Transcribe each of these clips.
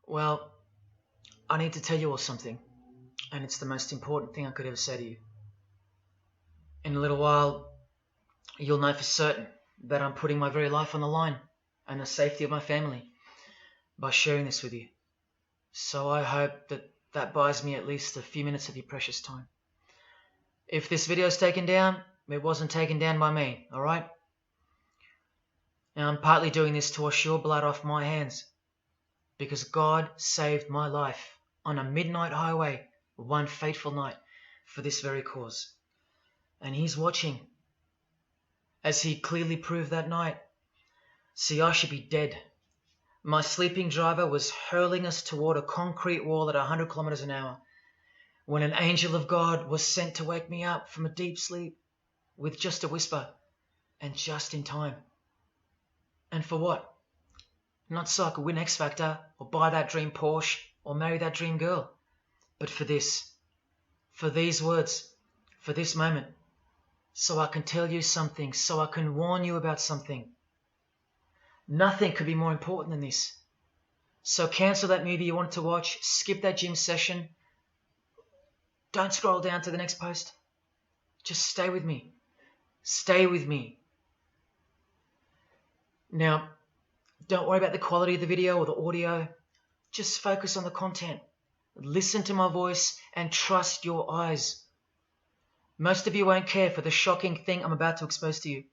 Well, I need to tell you all something, and it's the most important thing I could ever say to you. In a little while, you'll know for certain that I'm putting my very life on the line and the safety of my family by sharing this with you. So I hope that that buys me at least a few minutes of your precious time. If this video is taken down, it wasn't taken down by me, alright? Now I'm partly doing this to wash your blood off my hands, because God saved my life on a midnight highway one fateful night for this very cause. And He's watching, as He clearly proved that night. See, I should be dead. My sleeping driver was hurling us toward a concrete wall at 100 kilometers an hour when an angel of God was sent to wake me up from a deep sleep with just a whisper, and just in time. And for what? Not so I could win X Factor or buy that dream Porsche or marry that dream girl, but for this, for these words, for this moment, so I can tell you something, so I can warn you about something. Nothing could be more important than this. So cancel that movie you wanted to watch, skip that gym session. Don't scroll down to the next post. Just stay with me. Stay with me. Now, don't worry about the quality of the video or the audio. Just focus on the content. Listen to my voice and trust your eyes. Most of you won't care for the shocking thing I'm about to expose to you,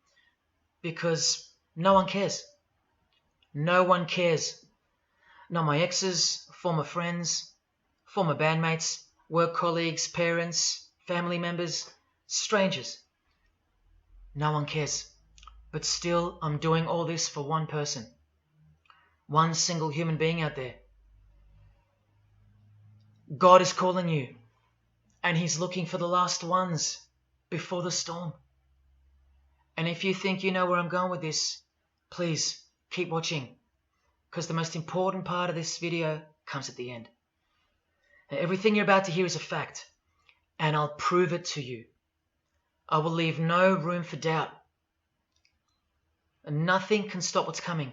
because no one cares. No one cares. Not my exes, former friends, former bandmates, work colleagues, parents, family members, strangers. No one cares. But still, I'm doing all this for one person. One single human being out there. God is calling you, and He's looking for the last ones before the storm. And if you think you know where I'm going with this, please keep watching, because the most important part of this video comes at the end. Now, everything you're about to hear is a fact, and I'll prove it to you. I will leave no room for doubt. And nothing can stop what's coming.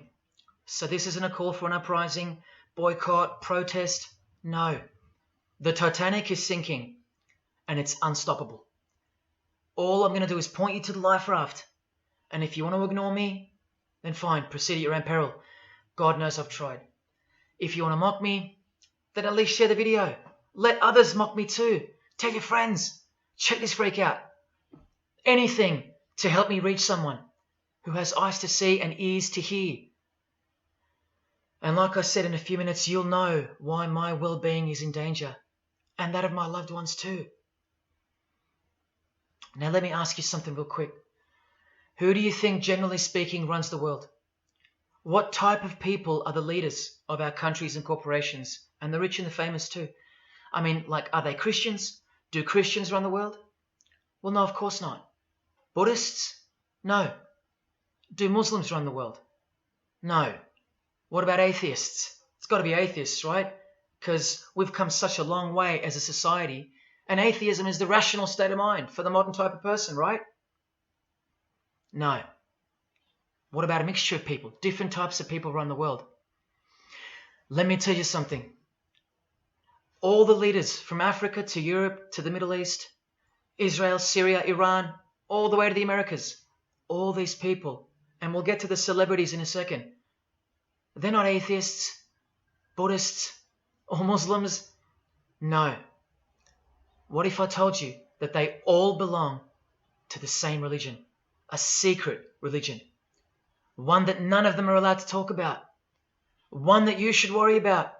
So this isn't a call for an uprising, boycott, protest. No. The Titanic is sinking, and it's unstoppable. All I'm going to do is point you to the life raft. And if you want to ignore me, then fine, proceed at your own peril. God knows I've tried. If you want to mock me, then at least share the video. Let others mock me too. Tell your friends. Check this freak out. Anything to help me reach someone who has eyes to see and ears to hear. And like I said, in a few minutes, you'll know why my well-being is in danger, and that of my loved ones too. Now let me ask you something real quick. Who do you think, generally speaking, runs the world? What type of people are the leaders of our countries and corporations, and the rich and the famous too? I mean, like, are they Christians? Do Christians run the world? Well, no, of course not. Buddhists? No. Do Muslims run the world? No. What about atheists? It's got to be atheists, right? Because we've come such a long way as a society, and atheism is the rational state of mind for the modern type of person, right? No. What about a mixture of people? Different types of people run the world. Let me tell you something. All the leaders from Africa to Europe to the Middle East, Israel, Syria, Iran, all the way to the Americas, all these people, and we'll get to the celebrities in a second, they're not atheists, Buddhists, or Muslims. No. What if I told you that they all belong to the same religion? A secret religion. One that none of them are allowed to talk about. One that you should worry about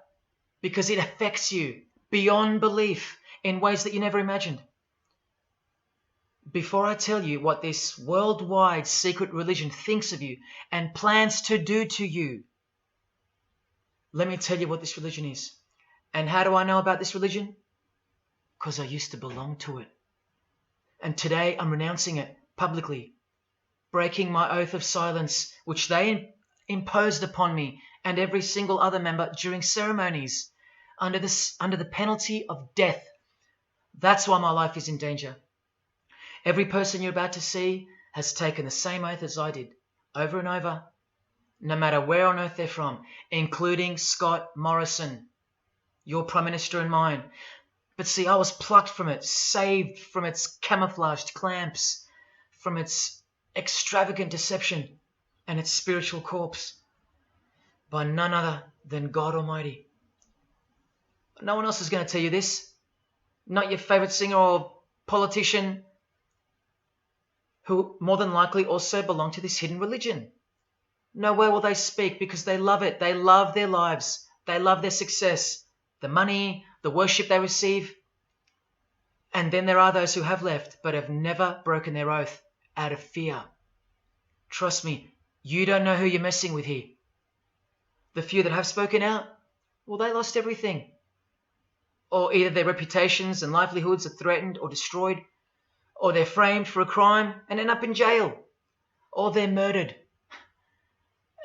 because it affects you beyond belief in ways that you never imagined. Before I tell you what this worldwide secret religion thinks of you and plans to do to you, let me tell you what this religion is. And how do I know about this religion? Because I used to belong to it. And today I'm renouncing it publicly, breaking my oath of silence, which they imposed upon me and every single other member during ceremonies under the penalty of death. That's why my life is in danger. Every person you're about to see has taken the same oath as I did, over and over, no matter where on earth they're from, including Scott Morrison, your Prime Minister and mine. But see, I was plucked from it, saved from its camouflaged clamps, from its extravagant deception and its spiritual corpse, by none other than God Almighty. No one else is going to tell you this. Not your favorite singer or politician, who more than likely also belong to this hidden religion. Nowhere will they speak because they love it. They love their lives. They love their success, the money, the worship they receive. And then there are those who have left but have never broken their oath out of fear. Trust me, you don't know who you're messing with here. The few that have spoken out, well, they lost everything. Or either their reputations and livelihoods are threatened or destroyed, or they're framed for a crime and end up in jail, or they're murdered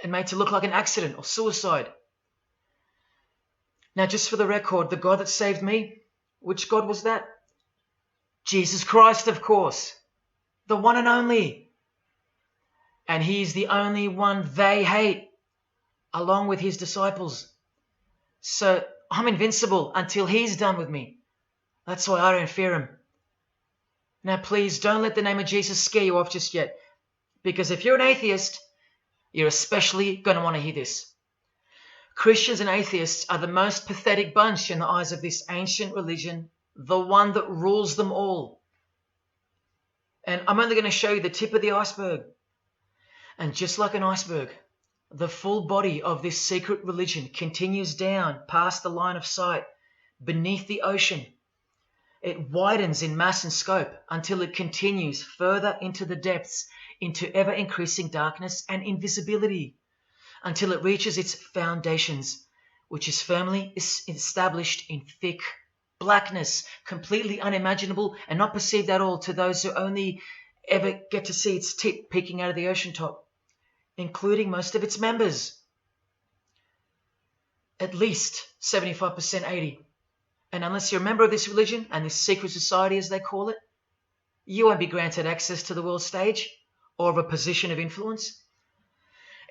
and made to look like an accident or suicide. Now, just for the record, the God that saved me, which God was that? Jesus Christ, of course, the one and only. And he's the only one they hate, along with his disciples. So I'm invincible until he's done with me. That's why I don't fear him. Now please don't let the name of Jesus scare you off just yet, because if you're an atheist, you're especially going to want to hear this. Christians and atheists are the most pathetic bunch in the eyes of this ancient religion, the one that rules them all. And I'm only going to show you the tip of the iceberg. And just like an iceberg, the full body of this secret religion continues down past the line of sight, beneath the ocean. It widens in mass and scope until it continues further into the depths, into ever-increasing darkness and invisibility, until it reaches its foundations, which is firmly established in thick blackness, completely unimaginable and not perceived at all to those who only ever get to see its tip peeking out of the ocean top, including most of its members. At least 75%, 80%. And unless you're a member of this religion and this secret society, as they call it, you won't be granted access to the world stage or of a position of influence.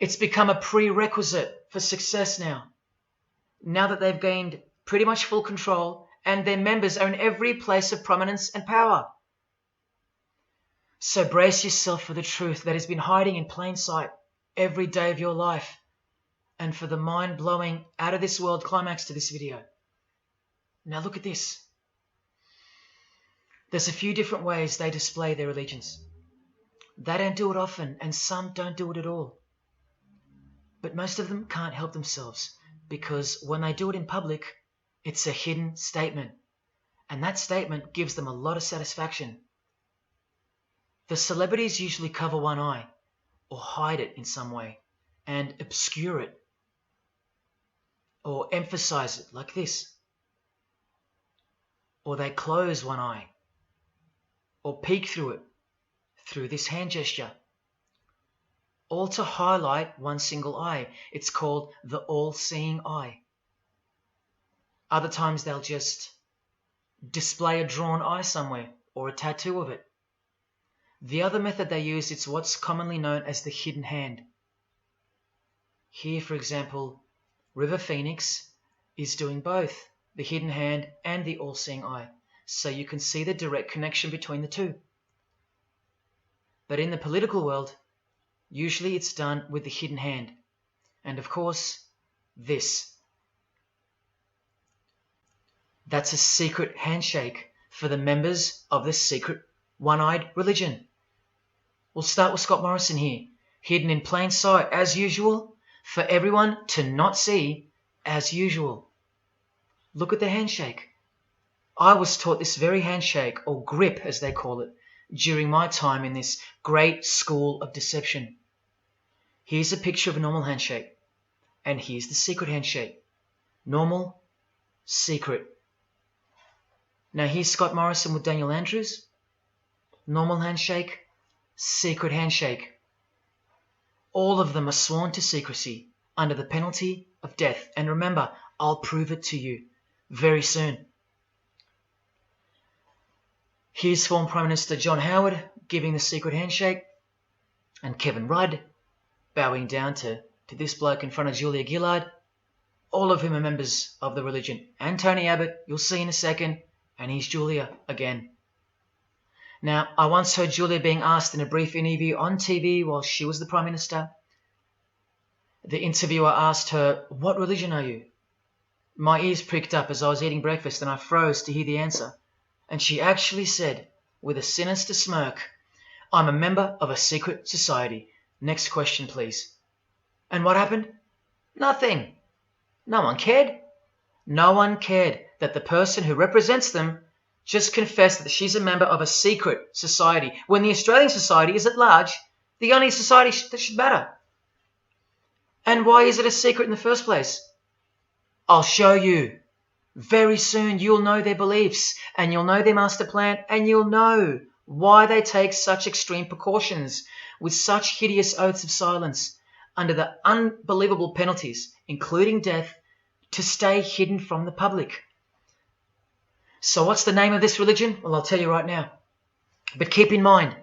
It's become a prerequisite for success now that they've gained pretty much full control and their members are in every place of prominence and power. So brace yourself for the truth that has been hiding in plain sight every day of your life, and for the mind-blowing, out-of-this-world climax to this video. Now look at this. There's a few different ways they display their allegiance. They don't do it often, and some don't do it at all. But most of them can't help themselves, because when they do it in public, it's a hidden statement, and that statement gives them a lot of satisfaction. The celebrities usually cover one eye, or hide it in some way, and obscure it, or emphasize it like this. Or they close one eye, or peek through it, through this hand gesture, all to highlight one single eye. It's called the all-seeing eye. Other times they'll just display a drawn eye somewhere, or a tattoo of it. The other method they use is what's commonly known as the hidden hand. Here, for example, River Phoenix is doing both the hidden hand and the all-seeing eye, so you can see the direct connection between the two. But in the political world, usually it's done with the hidden hand, and of course, this. That's a secret handshake for the members of this secret one-eyed religion. We'll start with Scott Morrison here, hidden in plain sight as usual, for everyone to not see as usual. Look at the handshake. I was taught this very handshake, or grip as they call it, during my time in this great school of deception. Here's a picture of a normal handshake, and here's the secret handshake. Normal, secret. Now here's Scott Morrison with Daniel Andrews. Normal handshake, secret handshake. All of them are sworn to secrecy under the penalty of death. And remember, I'll prove it to you very soon. Here's former Prime Minister John Howard giving the secret handshake, and Kevin Rudd bowing down to this bloke in front of Julia Gillard. all of whom are members of the religion. And Tony Abbott, you'll see in a second, and he's Julia again. Now, I once heard Julia being asked in a brief interview on TV while she was the Prime Minister. The interviewer asked her, "What religion are you?" My ears pricked up as I was eating breakfast and I froze to hear the answer. And she actually said, with a sinister smirk, "I'm a member of a secret society. Next question, please." And what happened? Nothing. No one cared. No one cared that the person who represents them just confessed that she's a member of a secret society, when the Australian society is at large the only society that should matter. And why is it a secret in the first place? I'll show you. Very soon you'll know their beliefs, and you'll know their master plan, and you'll know why they take such extreme precautions with such hideous oaths of silence under the unbelievable penalties, including death, to stay hidden from the public. So what's the name of this religion? Well, I'll tell you right now. But keep in mind,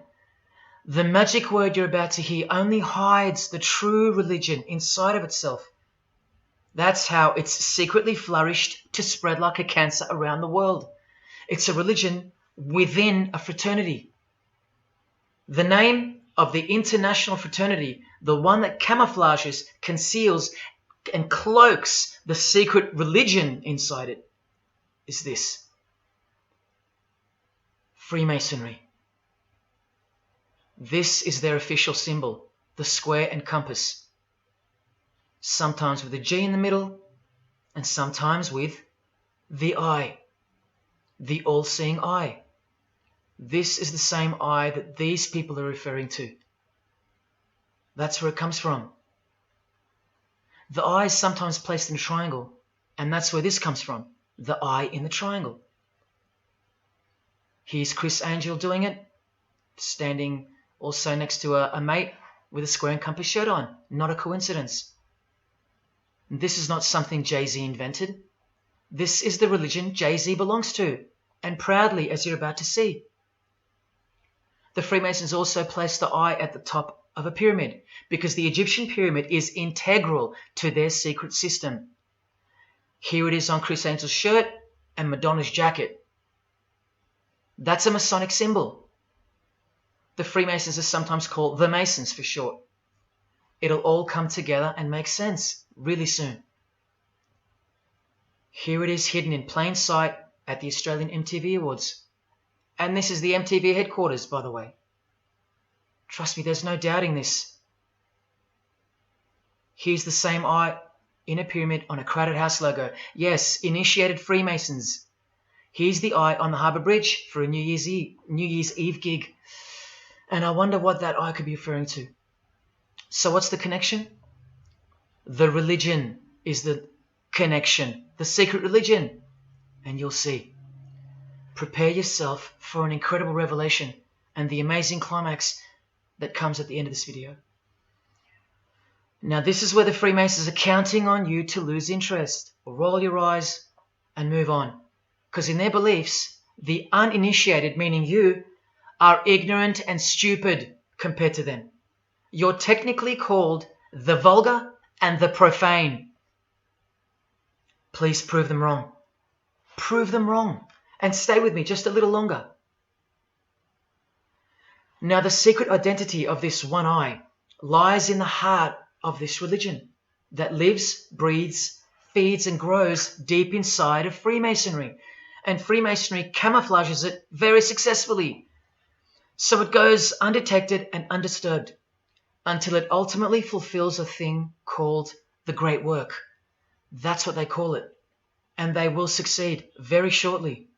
the magic word you're about to hear only hides the true religion inside of itself. That's how it's secretly flourished to spread like a cancer around the world. It's a religion within a fraternity. The name of the international fraternity, the one that camouflages, conceals, and cloaks the secret religion inside it, is this: Freemasonry. This is their official symbol, the square and compass. Sometimes with a G in the middle, and sometimes with the eye, the all-seeing eye. This is the same eye that these people are referring to. That's where it comes from. The eye is sometimes placed in a triangle, and that's where this comes from, the eye in the triangle. Here's Chris Angel doing it, standing also next to a mate with a square and compass shirt on. Not a coincidence. This is not something Jay-Z invented. This is the religion Jay-Z belongs to, and proudly, as you're about to see. The Freemasons also place the eye at the top of a pyramid, because the Egyptian pyramid is integral to their secret system. Here it is on Chris Angel's shirt and Madonna's jacket. That's a Masonic symbol. The Freemasons are sometimes called the Masons for short. It'll all come together and make sense really soon. Here it is hidden in plain sight at the Australian MTV Awards. And this is the MTV headquarters, by the way. Trust me, there's no doubting this. Here's the same eye in a pyramid on a Crowded House logo. Yes, initiated Freemasons. Here's the eye on the Harbour Bridge for a New Year's Eve gig. And I wonder what that eye could be referring to. So what's the connection? The religion is the connection, the secret religion. And you'll see. Prepare yourself for an incredible revelation and the amazing climax that comes at the end of this video. Now this is where the Freemasons are counting on you to lose interest, or roll your eyes and move on. Because in their beliefs, the uninitiated, meaning you, are ignorant and stupid compared to them. You're technically called the vulgar and the profane. Please prove them wrong. Prove them wrong. And stay with me just a little longer. Now the secret identity of this one eye lies in the heart of this religion that lives, breathes, feeds and grows deep inside of Freemasonry. And Freemasonry camouflages it very successfully. So it goes undetected and undisturbed until it ultimately fulfills a thing called the great work. That's what they call it. And they will succeed very shortly.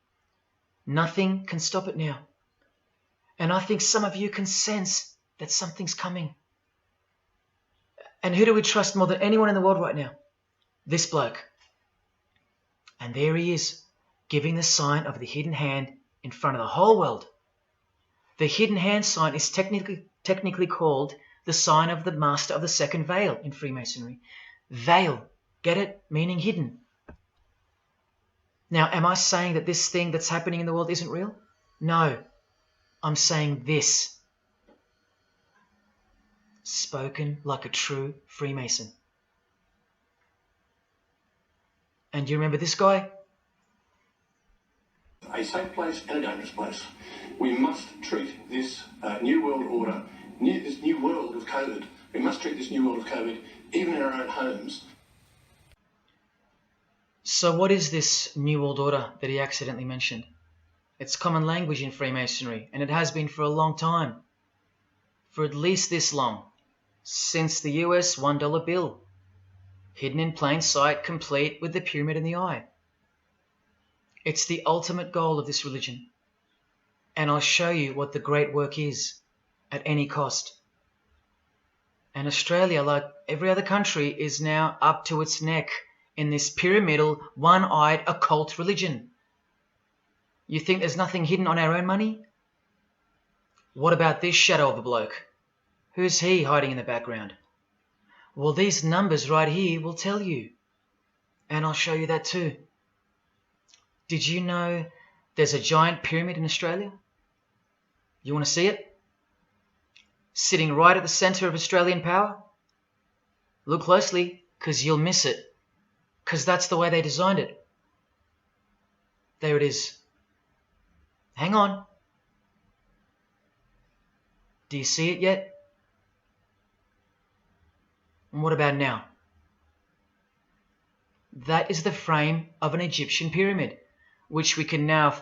Nothing can stop it now. And I think some of you can sense that something's coming. And who do we trust more than anyone in the world right now? This bloke. And there he is, giving the sign of the hidden hand in front of the whole world. The hidden hand sign is technically called the sign of the master of the second veil in Freemasonry. Veil, get it? Meaning hidden. Now, am I saying that this thing that's happening in the world isn't real? No. I'm saying this. Spoken like a true Freemason. And you remember this guy? A safe place and a dangerous place. We must treat this new world order, this new world of COVID, we must treat this new world of COVID even in our own homes. So what is this New World Order that he accidentally mentioned? It's common language in Freemasonry, and it has been for a long time. For at least this long. Since the US $1 bill. Hidden in plain sight, complete with the pyramid in the eye. It's the ultimate goal of this religion. And I'll show you what the great work is, at any cost. And Australia, like every other country, is now up to its neck in this pyramidal, one-eyed, occult religion. You think there's nothing hidden on our own money? What about this shadow of a bloke? Who's he hiding in the background? Well, these numbers right here will tell you. And I'll show you that too. Did you know there's a giant pyramid in Australia? You want to see it? Sitting right at the centre of Australian power? Look closely, because you'll miss it. Because that's the way they designed it. There it is. Hang on. Do you see it yet? And what about now? That is the frame of an Egyptian pyramid, which we can now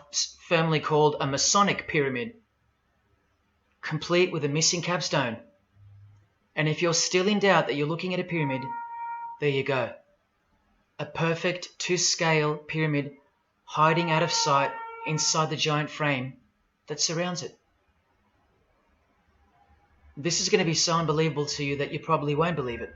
firmly call a Masonic pyramid, complete with a missing capstone. And if you're still in doubt that you're looking at a pyramid, there you go. A perfect to-scale pyramid hiding out of sight inside the giant frame that surrounds it. This is going to be so unbelievable to you that you probably won't believe it.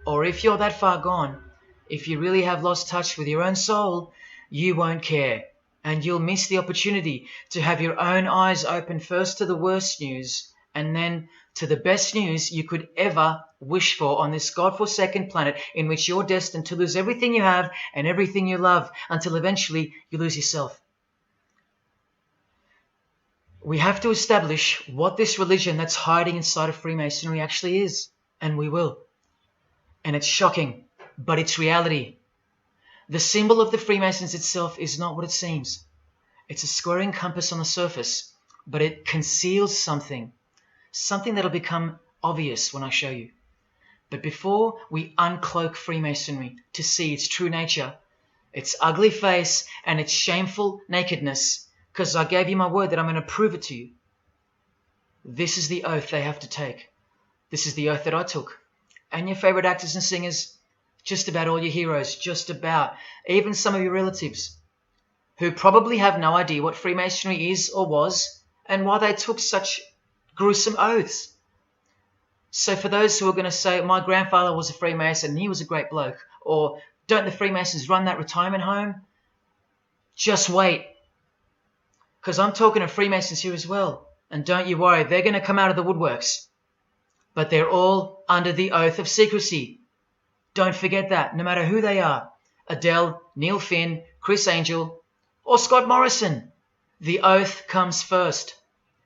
Or if you're that far gone, if you really have lost touch with your own soul, you won't care. And you'll miss the opportunity to have your own eyes open first to the worst news and then to the best news you could ever wish for on this God-forsaken planet in which you're destined to lose everything you have and everything you love until eventually you lose yourself. We have to establish what this religion that's hiding inside of Freemasonry actually is, and we will. And it's shocking, but it's reality. The symbol of the Freemasons itself is not what it seems. It's a squaring compass on the surface, but it conceals something that'll become obvious when I show you. But before we uncloak Freemasonry to see its true nature, its ugly face and its shameful nakedness, because I gave you my word that I'm going to prove it to you. This is the oath they have to take. This is the oath that I took. And your favorite actors and singers, just about all your heroes, just about, even some of your relatives, who probably have no idea what Freemasonry is or was, and why they took such gruesome oaths. So for those who are going to say, my grandfather was a Freemason and he was a great bloke, or don't the Freemasons run that retirement home? Just wait. Because I'm talking to Freemasons here as well. And don't you worry, they're going to come out of the woodworks. But they're all under the oath of secrecy. Don't forget that, no matter who they are. Adele, Neil Finn, Chris Angel, or Scott Morrison. The oath comes first.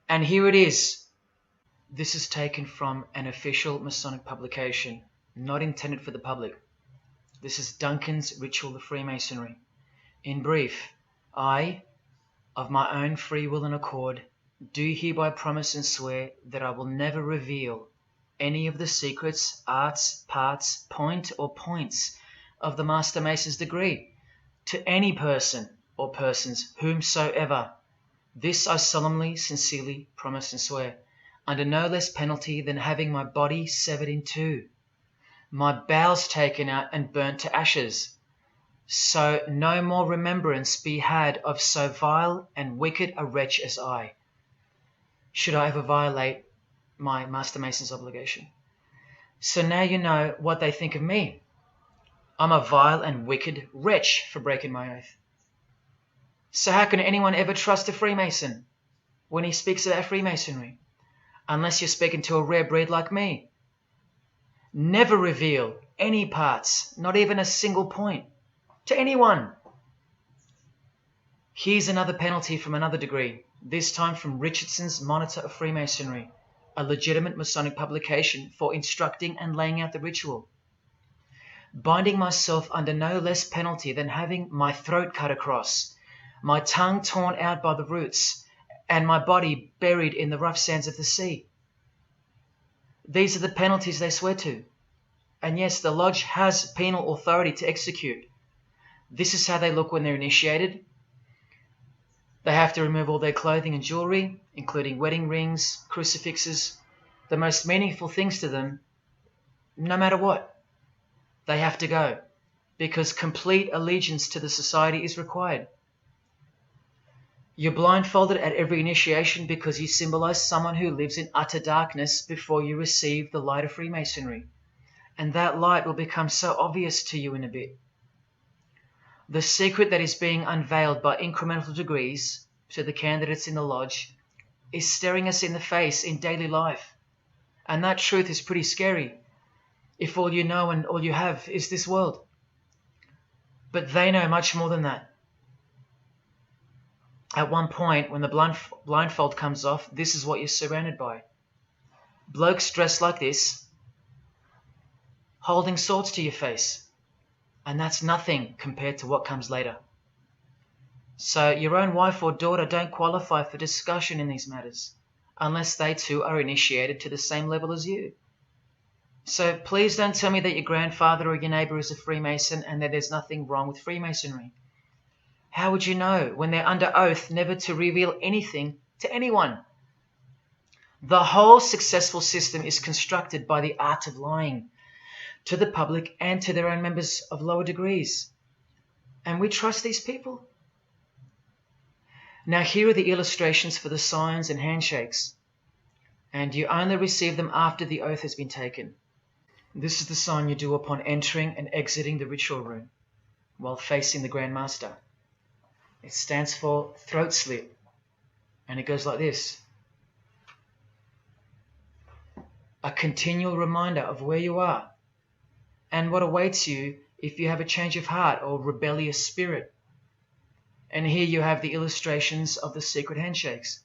And here it is. This is taken from an official Masonic publication, not intended for the public. This is Duncan's Ritual of Freemasonry. In brief, I, of my own free will and accord, do hereby promise and swear that I will never reveal any of the secrets, arts, parts, point or points of the Master Mason's degree to any person or persons whomsoever. This I solemnly, sincerely promise and swear, under no less penalty than having my body severed in two, my bowels taken out and burnt to ashes, so no more remembrance be had of so vile and wicked a wretch as I, should I ever violate my Master Mason's obligation. So now you know what they think of me. I'm a vile and wicked wretch for breaking my oath. So how can anyone ever trust a Freemason when he speaks about Freemasonry? Unless you're speaking to a rare breed like me. Never reveal any parts, not even a single point, to anyone. Here's another penalty from another degree, this time from Richardson's Monitor of Freemasonry, a legitimate Masonic publication for instructing and laying out the ritual. binding myself under no less penalty than having my throat cut across, my tongue torn out by the roots, and my body buried in the rough sands of the sea. These are the penalties they swear to. And yes, the lodge has penal authority to execute. This is how they look when they're initiated. They have to remove all their clothing and jewelry, including wedding rings, crucifixes, the most meaningful things to them, no matter what. They have to go, because complete allegiance to the society is required. You're blindfolded at every initiation because you symbolize someone who lives in utter darkness before you receive the light of Freemasonry. And that light will become so obvious to you in a bit. The secret that is being unveiled by incremental degrees to the candidates in the lodge is staring us in the face in daily life. And that truth is pretty scary if all you know and all you have is this world. But they know much more than that. At one point, when the blindfold comes off, this is what you're surrounded by. Blokes dressed like this, holding swords to your face. And that's nothing compared to what comes later. So your own wife or daughter don't qualify for discussion in these matters, unless they too are initiated to the same level as you. So please don't tell me that your grandfather or your neighbour is a Freemason and that there's nothing wrong with Freemasonry. How would you know when they're under oath never to reveal anything to anyone? The whole successful system is constructed by the art of lying to the public and to their own members of lower degrees. And we trust these people. Now here are the illustrations for the signs and handshakes. And you only receive them after the oath has been taken. This is the sign you do upon entering and exiting the ritual room while facing the Grand Master. It stands for throat slit, and it goes like this. A continual reminder of where you are and what awaits you if you have a change of heart or rebellious spirit. And here you have the illustrations of the secret handshakes.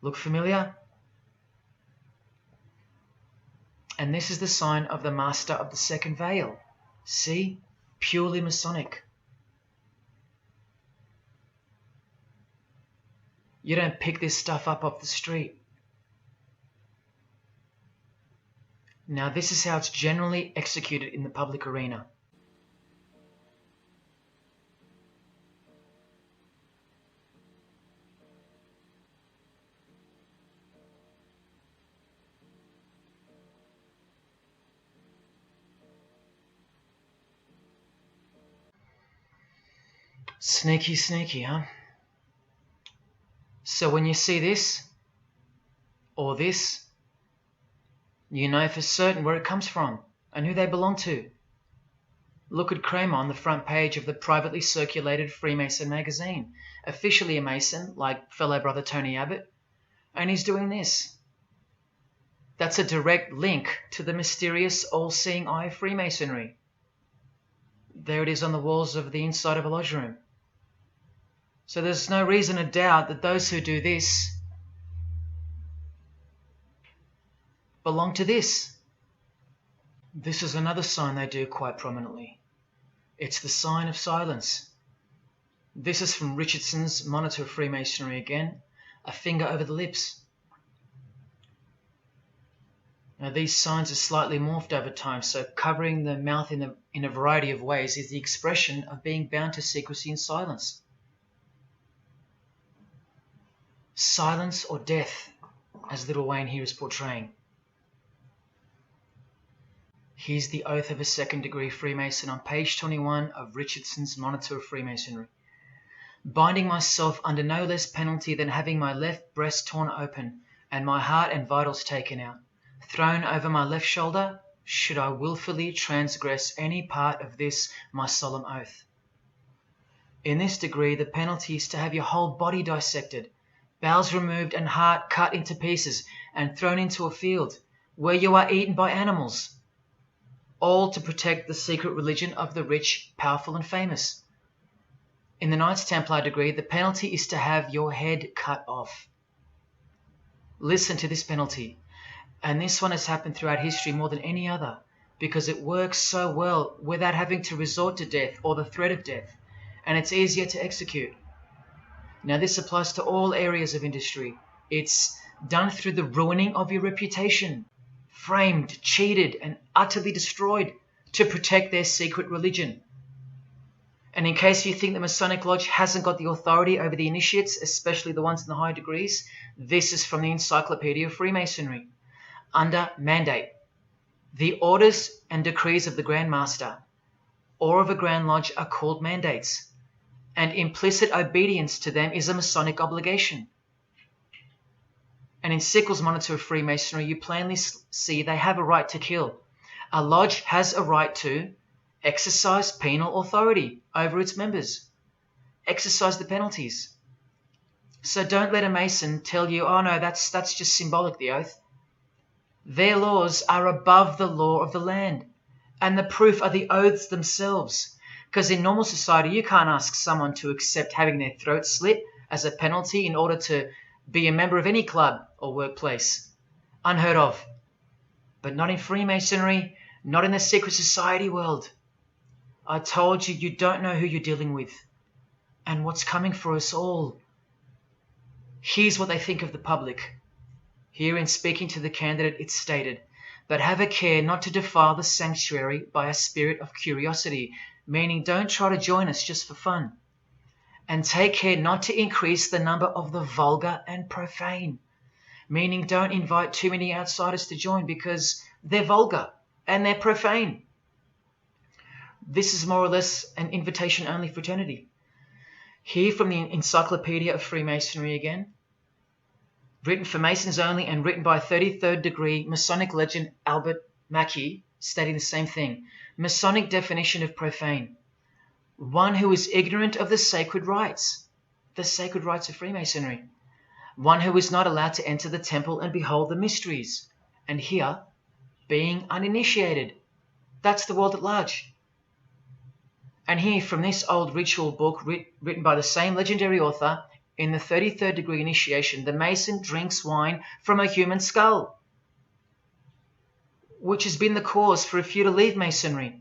Look familiar? And this is the sign of the Master of the Second Veil. See? Purely Masonic. You don't pick this stuff up off the street. Now this is how it's generally executed in the public arena. Sneaky, sneaky, huh? So when you see this, or this, you know for certain where it comes from and who they belong to. Look at Kramer on the front page of the privately circulated Freemason magazine, officially a Mason, like fellow brother Tony Abbott, and he's doing this. That's a direct link to the mysterious all-seeing eye of Freemasonry. There it is on the walls of the inside of a lodge room. So there's no reason to doubt that those who do this belong to this. This is another sign they do quite prominently. It's the sign of silence. This is from Richardson's Monitor of Freemasonry again, a finger over the lips. Now these signs are slightly morphed over time, so covering the mouth in a variety of ways is the expression of being bound to secrecy and silence. Silence or death, as Little Wayne here is portraying. Here's the oath of a second-degree Freemason on page 21 of Richardson's Monitor of Freemasonry. Binding myself under no less penalty than having my left breast torn open and my heart and vitals taken out, thrown over my left shoulder, should I wilfully transgress any part of this my solemn oath. In this degree, the penalty is to have your whole body dissected, bowels removed and heart cut into pieces and thrown into a field where you are eaten by animals, all to protect the secret religion of the rich, powerful and famous. In the Knights Templar degree, the penalty is to have your head cut off. Listen to this penalty. And this one has happened throughout history more than any other, because it works so well without having to resort to death or the threat of death, and it's easier to execute. Now this applies to all areas of industry. It's done through the ruining of your reputation, framed, cheated, and utterly destroyed to protect their secret religion. And in case you think the Masonic Lodge hasn't got the authority over the initiates, especially the ones in the high degrees, this is from the Encyclopedia of Freemasonry. Under mandate, the orders and decrees of the Grand Master or of a Grand Lodge are called mandates, and implicit obedience to them is a Masonic obligation. And in Sickles' Monitor of Freemasonry, you plainly see they have a right to kill. A lodge has a right to exercise penal authority over its members, exercise the penalties. So don't let a Mason tell you, oh no, that's just symbolic, the oath. Their laws are above the law of the land, and the proof are the oaths themselves. Because in normal society, you can't ask someone to accept having their throat slit as a penalty in order to be a member of any club or workplace. Unheard of. But not in Freemasonry, not in the secret society world. I told you, you don't know who you're dealing with and what's coming for us all. Here's what they think of the public. Here in speaking to the candidate, it's stated, but have a care not to defile the sanctuary by a spirit of curiosity, meaning don't try to join us just for fun. And take care not to increase the number of the vulgar and profane, meaning don't invite too many outsiders to join because they're vulgar and they're profane. This is more or less an invitation-only fraternity. Here from the Encyclopedia of Freemasonry again, written for Masons only and written by 33rd degree Masonic legend Albert Mackey, stating the same thing. Masonic definition of profane. One who is ignorant of the sacred rites of Freemasonry. One who is not allowed to enter the temple and behold the mysteries. And here, being uninitiated. That's the world at large. And here from this old ritual book written by the same legendary author, in the 33rd degree initiation, the Mason drinks wine from a human skull, which has been the cause for a few to leave Masonry,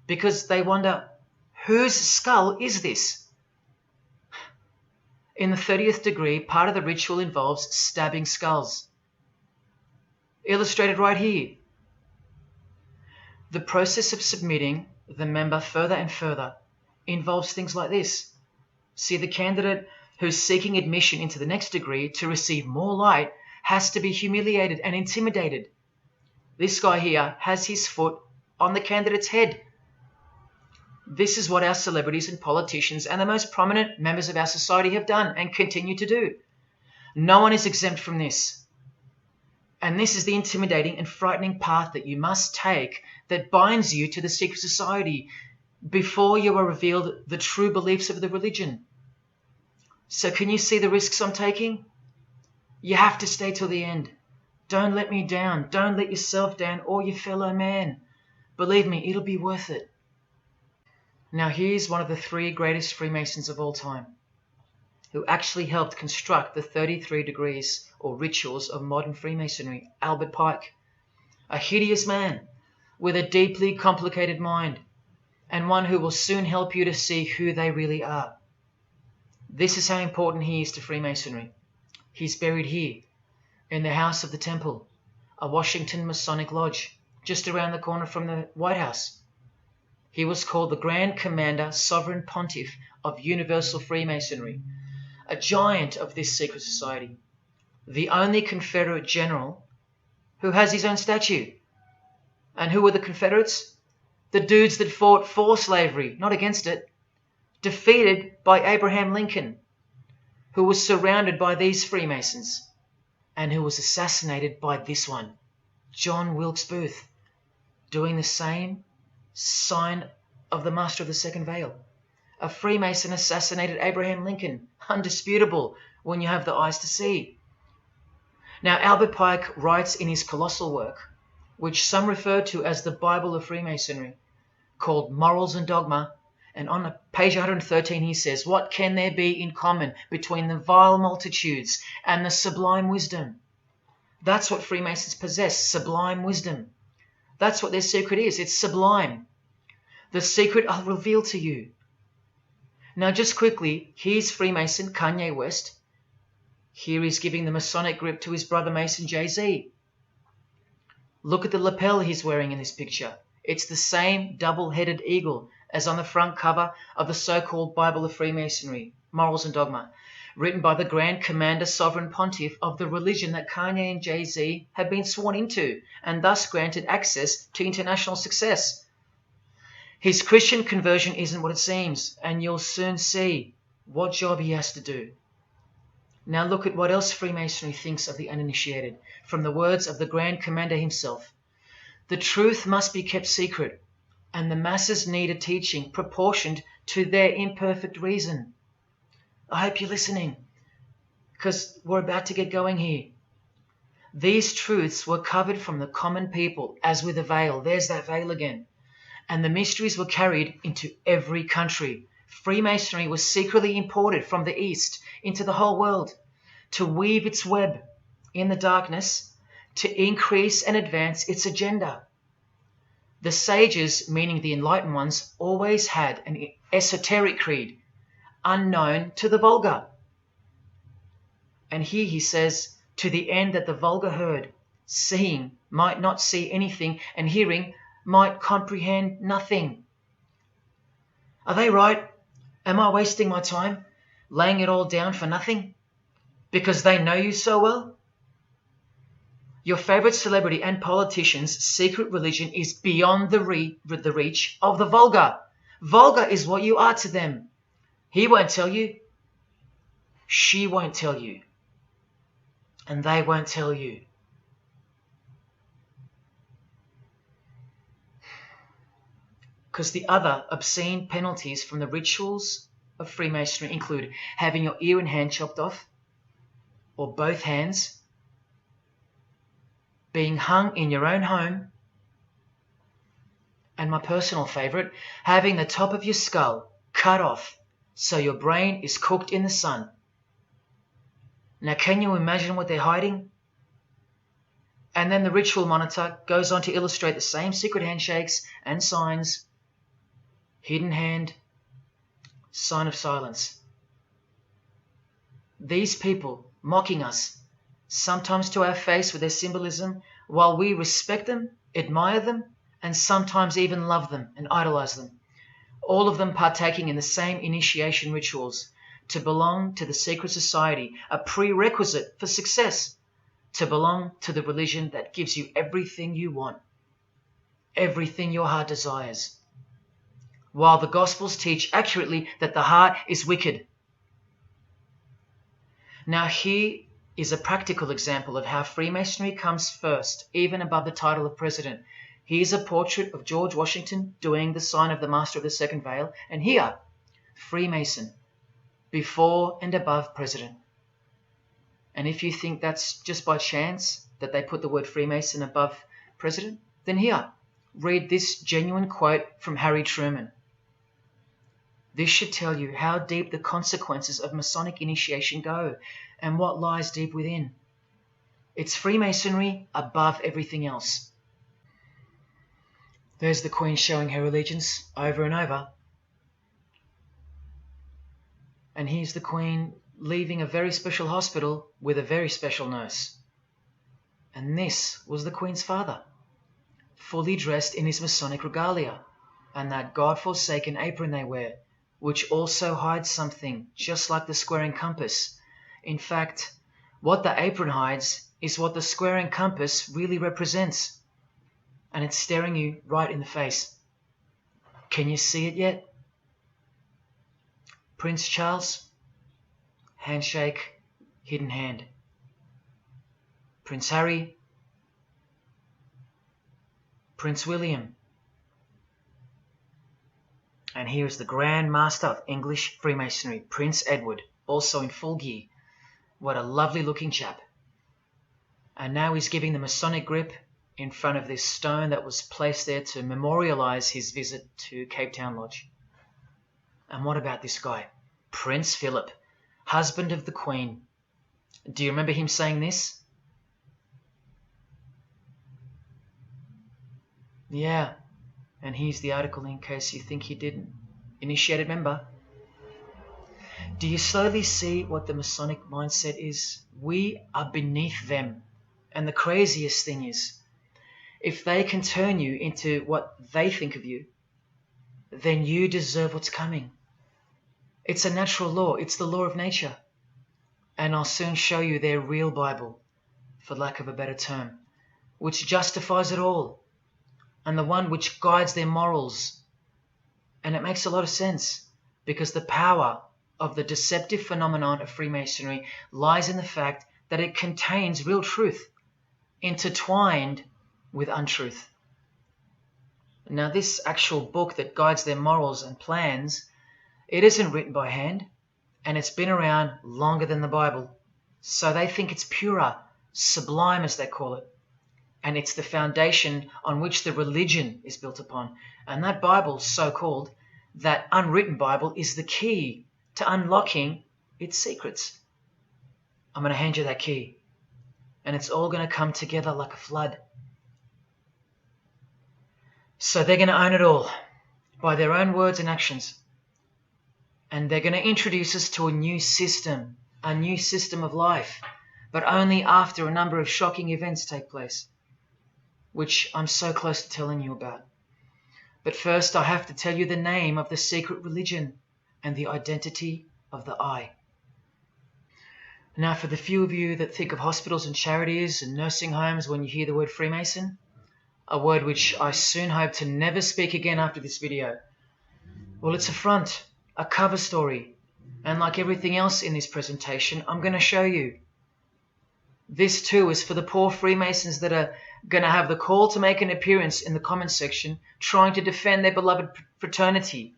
because they wonder, whose skull is this? In the 30th degree, part of the ritual involves stabbing skulls. Illustrated right here. The process of submitting the member further and further involves things like this. See, the candidate who's seeking admission into the next degree to receive more light has to be humiliated and intimidated. This guy here has his foot on the candidate's head. This is what our celebrities and politicians and the most prominent members of our society have done and continue to do. No one is exempt from this. And this is the intimidating and frightening path that you must take that binds you to the secret society before you are revealed the true beliefs of the religion. So can you see the risks I'm taking? You have to stay till the end. Don't let me down. Don't let yourself down or your fellow man. Believe me, it'll be worth it. Now here's one of the 3 greatest Freemasons of all time, who actually helped construct the 33 degrees or rituals of modern Freemasonry, Albert Pike. A hideous man with a deeply complicated mind, and one who will soon help you to see who they really are. This is how important he is to Freemasonry. He's buried here, in the House of the Temple, a Washington Masonic Lodge, just around the corner from the White House. He was called the Grand Commander, Sovereign Pontiff of Universal Freemasonry, a giant of this secret society, the only Confederate general who has his own statue. And who were the Confederates? The dudes that fought for slavery, not against it, defeated by Abraham Lincoln, who was surrounded by these Freemasons, and who was assassinated by this one, John Wilkes Booth, doing the same sign of the Master of the Second Veil. A Freemason assassinated Abraham Lincoln, undisputable when you have the eyes to see. Now Albert Pike writes in his colossal work, which some refer to as the Bible of Freemasonry, called Morals and Dogma, and on page 113 he says, what can there be in common between the vile multitudes and the sublime wisdom? That's what Freemasons possess, sublime wisdom. That's what their secret is. It's sublime. The secret I'll reveal to you. Now just quickly, here's Freemason Kanye West. Here he's giving the Masonic grip to his brother Mason Jay-Z. Look at the lapel he's wearing in this picture. It's the same double-headed eagle as on the front cover of the so-called Bible of Freemasonry, Morals and Dogma, written by the Grand Commander Sovereign Pontiff of the religion that Kanye and Jay-Z have been sworn into and thus granted access to international success. His Christian conversion isn't what it seems, and you'll soon see what job he has to do. Now look at what else Freemasonry thinks of the uninitiated, from the words of the Grand Commander himself. The truth must be kept secret, and the masses need a teaching proportioned to their imperfect reason. I hope you're listening, because we're about to get going here. These truths were covered from the common people as with a veil. There's that veil again. And the mysteries were carried into every country. Freemasonry was secretly imported from the East into the whole world to weave its web in the darkness, to increase and advance its agenda. The sages, meaning the enlightened ones, always had an esoteric creed, unknown to the vulgar. And here he says, to the end that the vulgar herd, seeing, might not see anything, and hearing, might comprehend nothing. Are they right? Am I wasting my time, laying it all down for nothing? Because they know you so well? Your favorite celebrity and politician's secret religion is beyond the reach of the vulgar. Vulgar is what you are to them. He won't tell you. She won't tell you. And they won't tell you. Because the other obscene penalties from the rituals of Freemasonry include having your ear and hand chopped off, or both hands, being hung in your own home, and my personal favourite, having the top of your skull cut off so your brain is cooked in the sun. Now can you imagine what they're hiding? And then the ritual monitor goes on to illustrate the same secret handshakes and signs. Hidden hand, sign of silence. These people mocking us, sometimes to our face with their symbolism, while we respect them, admire them, and sometimes even love them and idolize them. All of them partaking in the same initiation rituals, to belong to the secret society, a prerequisite for success, to belong to the religion that gives you everything you want, everything your heart desires. While the Gospels teach accurately that the heart is wicked. Now here is a practical example of how Freemasonry comes first, even above the title of president. Here's a portrait of George Washington doing the sign of the Master of the Second Veil, and here, Freemason, before and above president. And if you think that's just by chance that they put the word Freemason above president, then here, read this genuine quote from Harry Truman. This should tell you how deep the consequences of Masonic initiation go and what lies deep within. It's Freemasonry above everything else. There's the Queen showing her allegiance over and over. And here's the Queen leaving a very special hospital with a very special nurse. And this was the Queen's father, fully dressed in his Masonic regalia and that God-forsaken apron they wear, which also hides something, just like the square and compass. In fact, what the apron hides is what the square and compass really represents. And it's staring you right in the face. Can you see it yet? Prince Charles, handshake, hidden hand. Prince Harry, Prince William. And here is the Grand Master of English Freemasonry, Prince Edward, also in full gear. What a lovely looking chap. And now he's giving the Masonic grip in front of this stone that was placed there to memorialize his visit to Cape Town Lodge. And what about this guy? Prince Philip, husband of the Queen. Do you remember him saying this? Yeah, and here's the article in case you think he didn't. Initiated member. Do you slowly see what the Masonic mindset is? We are beneath them. And the craziest thing is, if they can turn you into what they think of you, then you deserve what's coming. It's a natural law. It's the law of nature. And I'll soon show you their real Bible, for lack of a better term, which justifies it all, and the one which guides their morals. And it makes a lot of sense, because the power of the deceptive phenomenon of Freemasonry lies in the fact that it contains real truth, intertwined with untruth. Now, this actual book that guides their morals and plans, it isn't written by hand, and it's been around longer than the Bible. So they think it's purer, sublime as they call it. And it's the foundation on which the religion is built upon. And that Bible, so-called, that unwritten Bible, is the key to unlocking its secrets. I'm going to hand you that key. And it's all going to come together like a flood. So they're going to own it all by their own words and actions. And they're going to introduce us to a new system of life, but only after a number of shocking events take place, which I'm so close to telling you about. But first, I have to tell you the name of the secret religion and the identity of the I. Now, for the few of you that think of hospitals and charities and nursing homes when you hear the word Freemason, a word which I soon hope to never speak again after this video, well, it's a front, a cover story, and like everything else in this presentation, I'm going to show you. This too is for the poor Freemasons that are going to have the call to make an appearance in the comments section trying to defend their beloved fraternity.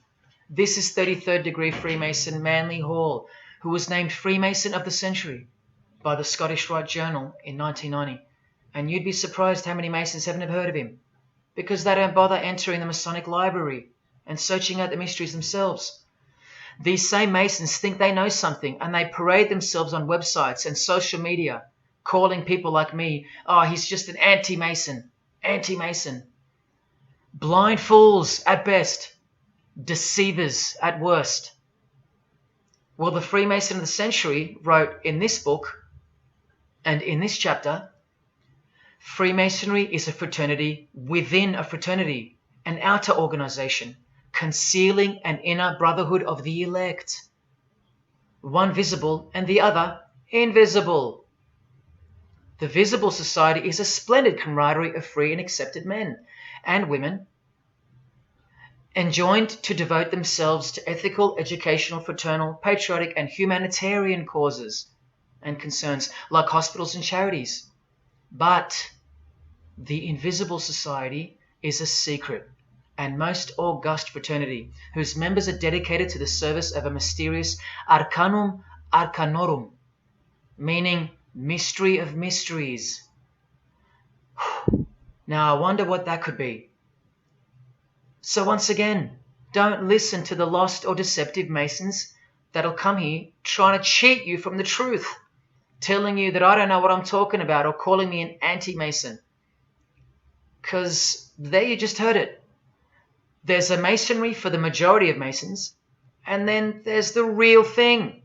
This is 33rd degree Freemason Manly Hall, who was named Freemason of the Century by the Scottish Rite Journal in 1990. And you'd be surprised how many Masons haven't heard of him, because they don't bother entering the Masonic library and searching out the mysteries themselves. These same Masons think they know something, and they parade themselves on websites and social media, calling people like me, oh, he's just an anti-Mason, anti-Mason. Blind fools at best, deceivers at worst. Well, the Freemason of the Century wrote in this book, and in this chapter, Freemasonry is a fraternity within a fraternity, an outer organization, concealing an inner brotherhood of the elect. One visible and the other invisible. The visible society is a splendid camaraderie of free and accepted men and women, enjoined to devote themselves to ethical, educational, fraternal, patriotic, and humanitarian causes and concerns like hospitals and charities. But the invisible society is a secret and most august fraternity whose members are dedicated to the service of a mysterious arcanum arcanorum, meaning mystery of mysteries. Now I wonder what that could be. So once again, don't listen to the lost or deceptive Masons that'll come here trying to cheat you from the truth, telling you that I don't know what I'm talking about or calling me an anti-Mason. Because there you just heard it. There's a Masonry for the majority of Masons, and then there's the real thing,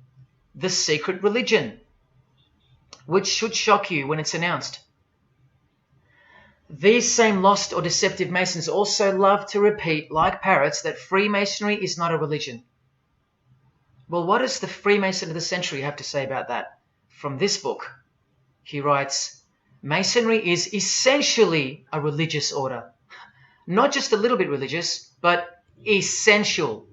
the secret religion, which should shock you when it's announced. These same lost or deceptive Masons also love to repeat, like parrots, that Freemasonry is not a religion. Well, what does the Freemason of the Century have to say about that? From this book, he writes, Masonry is essentially a religious order. Not just a little bit religious, but essential.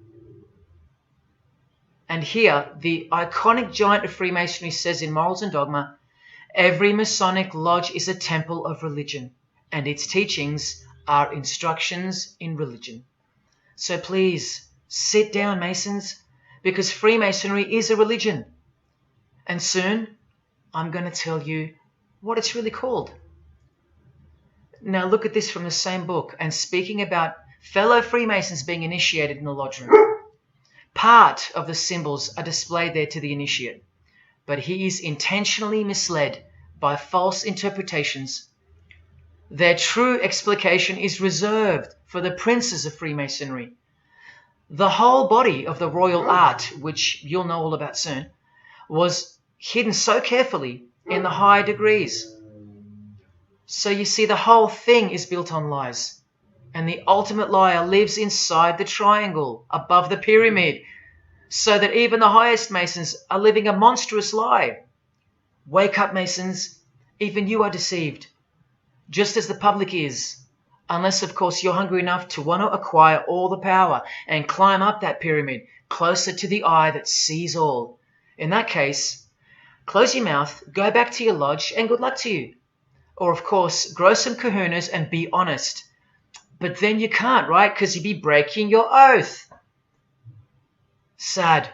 And here, the iconic giant of Freemasonry says in Morals and Dogma, every Masonic lodge is a temple of religion, and its teachings are instructions in religion. So please, sit down, Masons, because Freemasonry is a religion. And soon, I'm going to tell you what it's really called. Now look at this from the same book, and speaking about fellow Freemasons being initiated in the lodge room. Part of the symbols are displayed there to the initiate, but he is intentionally misled by false interpretations Their true explication is reserved for the princes of Freemasonry. The whole body of the royal art, which you'll know all about soon, was hidden so carefully in the higher degrees. So you see, the whole thing is built on lies. And the ultimate liar lives inside the triangle, above the pyramid, so that even the highest Masons are living a monstrous lie. Wake up, Masons. Even you are deceived, just as the public is. Unless, of course, you're hungry enough to want to acquire all the power and climb up that pyramid closer to the eye that sees all. In that case, close your mouth, go back to your lodge, and good luck to you. Or, of course, grow some kahunas and be honest. But then you can't, right? Because you'd be breaking your oath. Sad.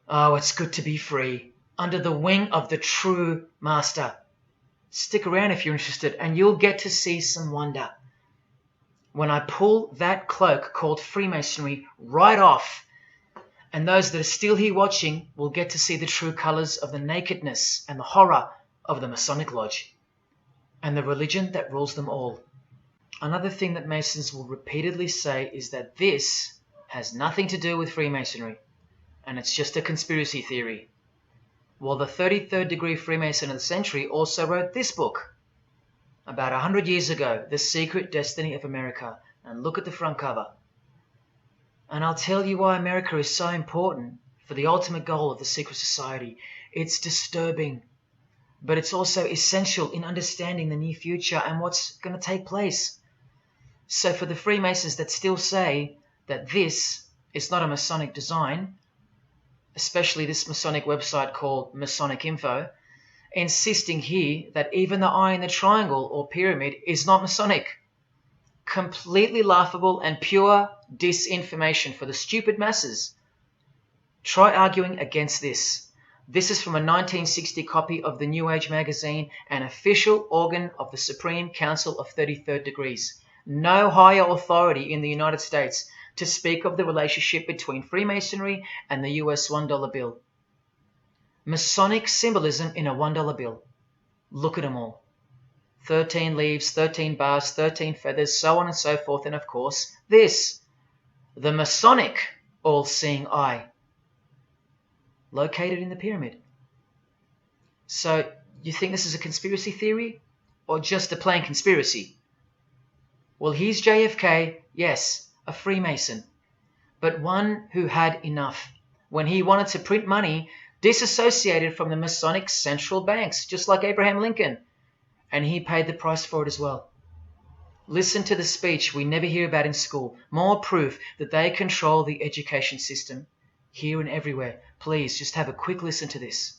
Oh, it's good to be free, under the wing of the true master. Stick around if you're interested, and you'll get to see some wonder. When I pull that cloak called Freemasonry right off, and those that are still here watching will get to see the true colours of the nakedness and the horror of the Masonic Lodge, and the religion that rules them all. Another thing that Masons will repeatedly say is that this has nothing to do with Freemasonry, and it's just a conspiracy theory. Well, the 33rd degree Freemason of the century also wrote this book about 100 years ago, The Secret Destiny of America. And look at the front cover. And I'll tell you why America is so important for the ultimate goal of the secret society. It's disturbing, but it's also essential in understanding the near future and what's going to take place. So for the Freemasons that still say that this is not a Masonic design, especially this Masonic website called Masonic Info, insisting here that even the eye in the triangle or pyramid is not Masonic. Completely laughable and pure disinformation for the stupid masses. Try arguing against this. This is from a 1960 copy of the New Age magazine, an official organ of the Supreme Council of 33rd Degrees. No higher authority in the United States to speak of the relationship between Freemasonry and the US $1 bill. Masonic symbolism in a $1 bill. Look at them all. 13 leaves, 13 bars, 13 feathers, so on and so forth. And of course, this, the Masonic all-seeing eye, located in the pyramid. So you think this is a conspiracy theory or just a plain conspiracy? Well, here's JFK, yes, a Freemason, but one who had enough when he wanted to print money disassociated from the Masonic central banks, just like Abraham Lincoln, and he paid the price for it as well. Listen to the speech we never hear about in school. More proof that they control the education system here and everywhere. Please just have a quick listen to this.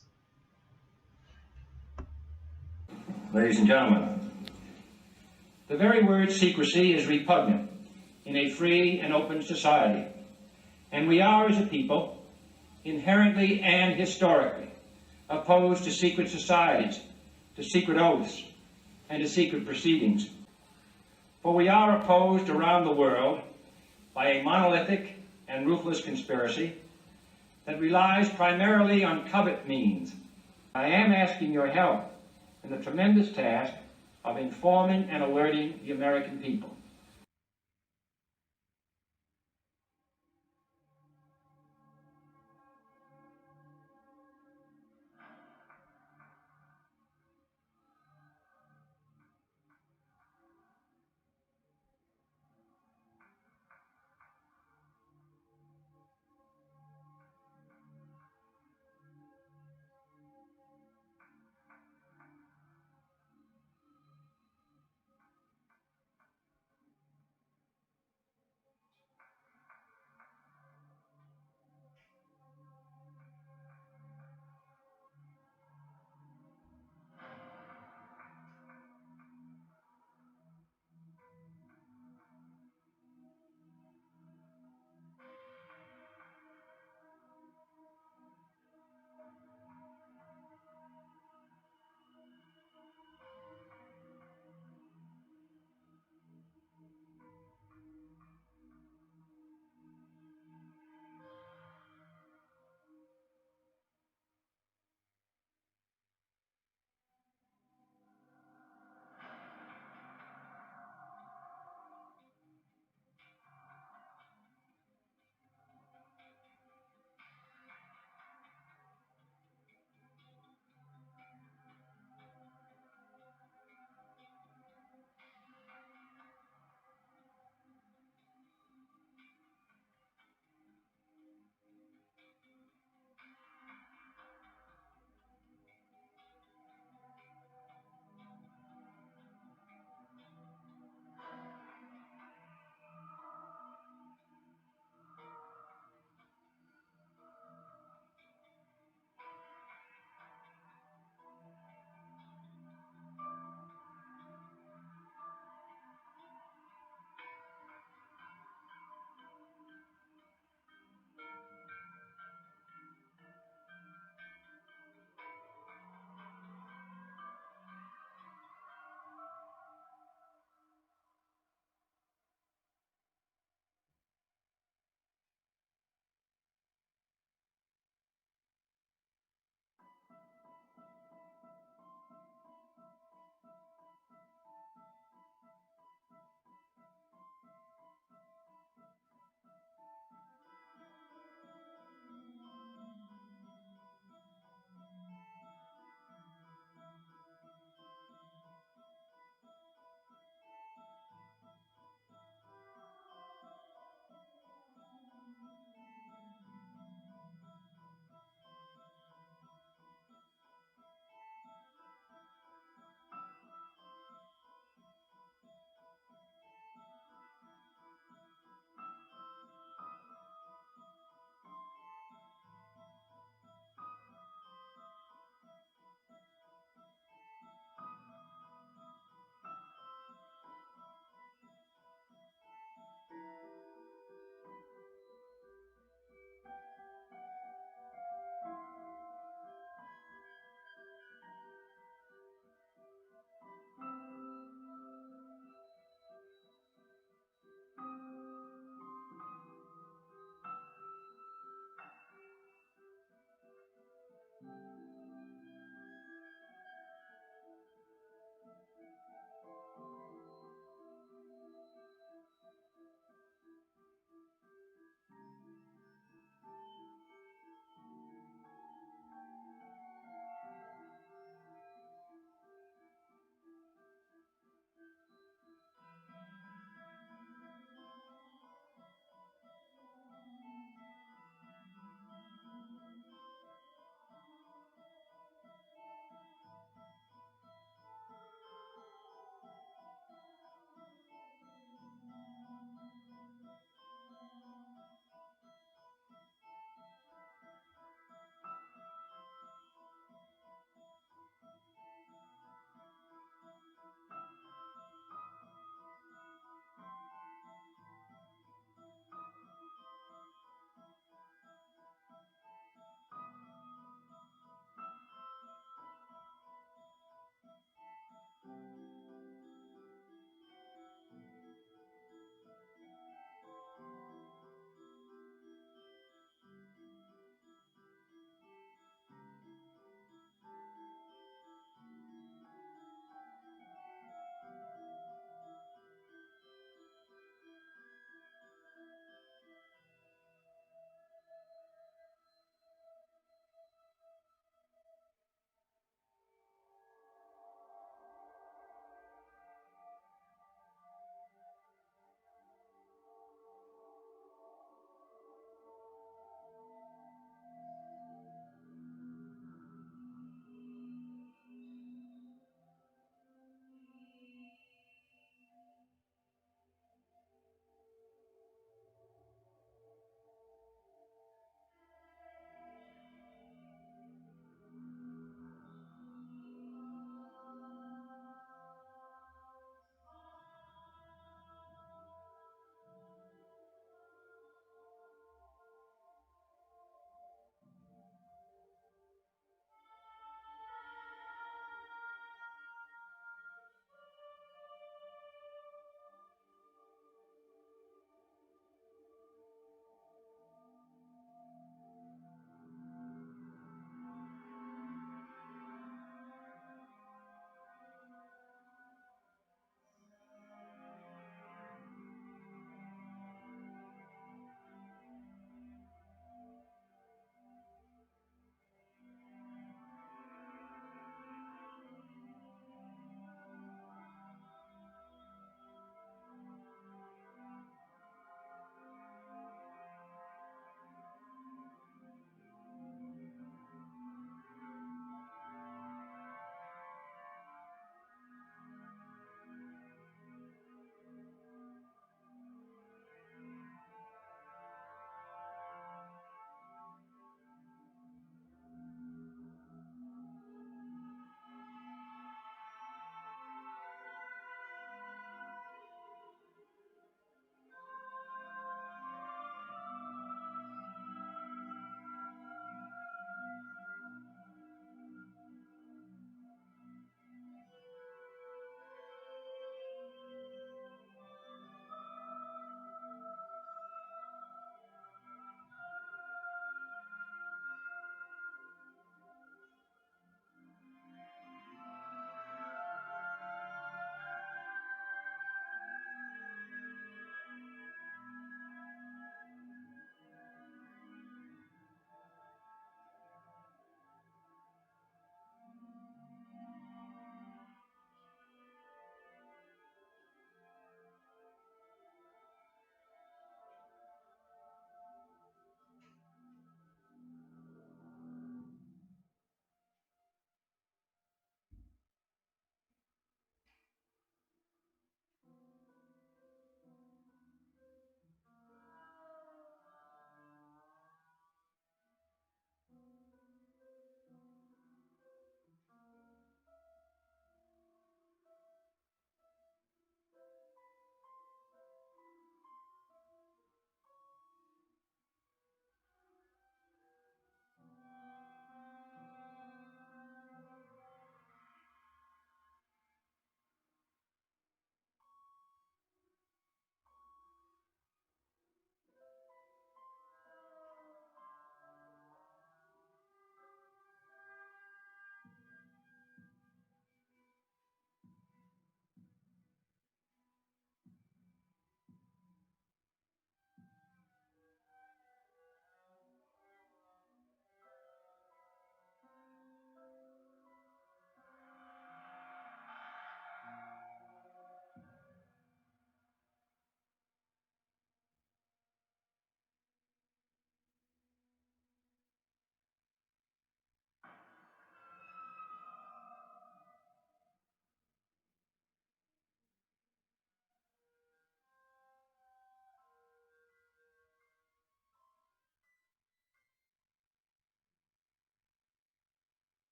Ladies and gentlemen, the very word secrecy is repugnant in a free and open society, and we are, as a people, inherently and historically opposed to secret societies, to secret oaths, and to secret proceedings. For we are opposed around the world by a monolithic and ruthless conspiracy that relies primarily on covert means. I am asking your help in the tremendous task of informing and alerting the American people.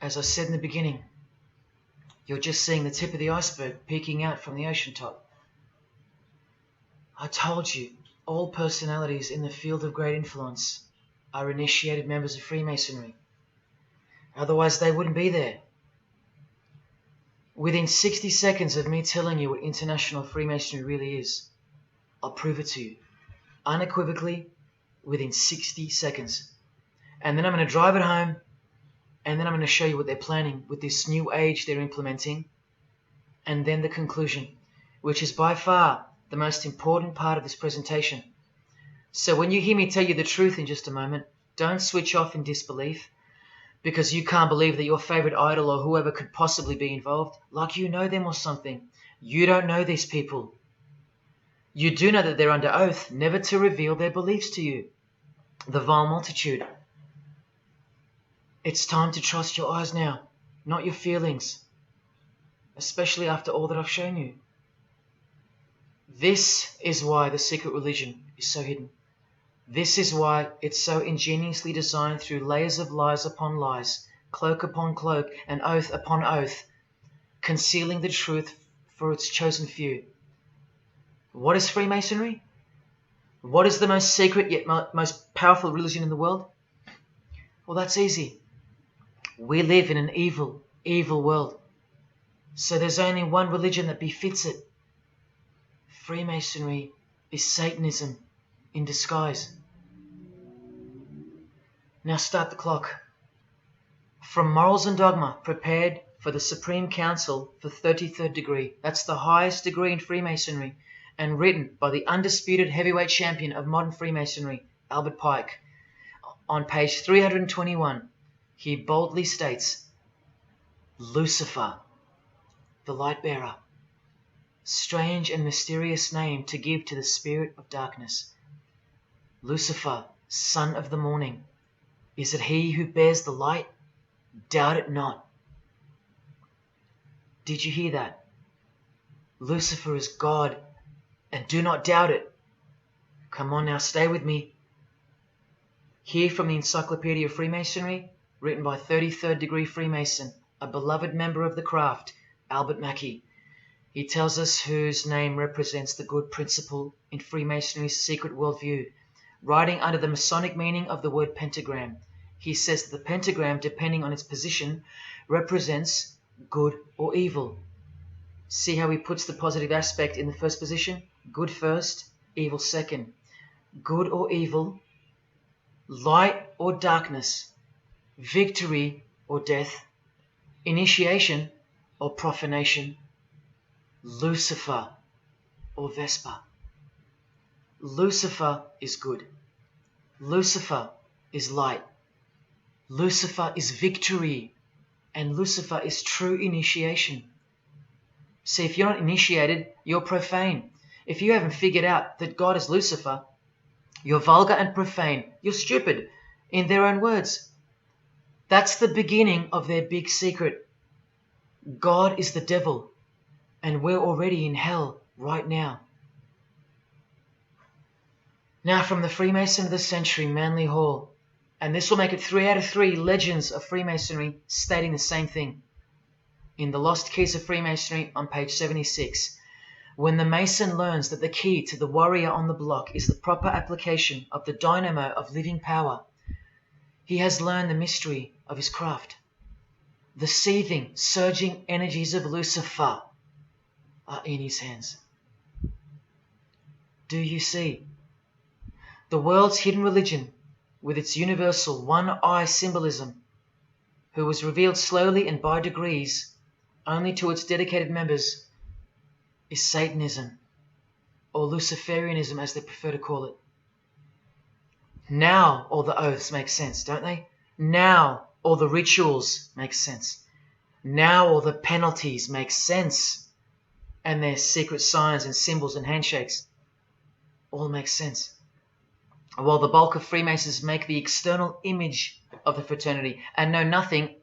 As I said in the beginning, you're just seeing the tip of the iceberg peeking out from the ocean top. I told you, all personalities in the field of great influence are initiated members of Freemasonry. Otherwise, they wouldn't be there. Within 60 seconds of me telling you what international Freemasonry really is, I'll prove it to you. Unequivocally, within 60 seconds. And then I'm going to drive it home, and then I'm going to show you what they're planning with this new age they're implementing, and then the conclusion, which is by far the most important part of this presentation. So when you hear me tell you the truth in just a moment, don't switch off in disbelief because you can't believe that your favorite idol or whoever could possibly be involved, like you know them or something. You don't know these people. You do know that they're under oath never to reveal their beliefs to you. The vile multitude. It's time to trust your eyes now, not your feelings, especially after all that I've shown you. This is why the secret religion is so hidden. This is why it's so ingeniously designed through layers of lies upon lies, cloak upon cloak, and oath upon oath, concealing the truth for its chosen few. What is Freemasonry? What is the most secret yet most powerful religion in the world? Well, that's easy. We live in an evil, evil world. So there's only one religion that befits it. Freemasonry is Satanism in disguise. Now start the clock. From Morals and Dogma, prepared for the Supreme Council for 33rd degree. That's the highest degree in Freemasonry, and written by the undisputed heavyweight champion of modern Freemasonry, Albert Pike. On page 321, he boldly states, Lucifer, the light bearer. Strange and mysterious name to give to the spirit of darkness. Lucifer, son of the morning. Is it he who bears the light? Doubt it not. Did you hear that? Lucifer is God, and do not doubt it. Come on now, stay with me. Here from the Encyclopedia of Freemasonry, written by 33rd degree Freemason, a beloved member of the craft, Albert Mackey. He tells us whose name represents the good principle in Freemasonry's secret worldview. Writing under the Masonic meaning of the word pentagram, he says that the pentagram, depending on its position, represents good or evil. See how he puts the positive aspect in the first position? Good first, evil second. Good or evil, light or darkness, victory or death, initiation or profanation, Lucifer or Vesper. Lucifer is good. Lucifer is light. Lucifer is victory. And Lucifer is true initiation. See, if you're not initiated, you're profane. If you haven't figured out that God is Lucifer, you're vulgar and profane. You're stupid, in their own words. That's the beginning of their big secret. God is the devil, and we're already in hell right now. Now from the Freemason of the Century, Manly Hall, and this will make it 3 out of 3 legends of Freemasonry stating the same thing. In The Lost Keys of Freemasonry on page 76, when the Mason learns that the key to the warrior on the block is the proper application of the dynamo of living power, he has learned the mystery of his craft. The seething, surging energies of Lucifer are in his hands. Do you see? The world's hidden religion, with its universal one-eye symbolism, who was revealed slowly and by degrees only to its dedicated members, is Satanism, or Luciferianism as they prefer to call it. Now all the oaths make sense, don't they? Now all the rituals make sense. Now all the penalties make sense. And their secret signs and symbols and handshakes all make sense. While the bulk of Freemasons make the external image of the fraternity and know nothing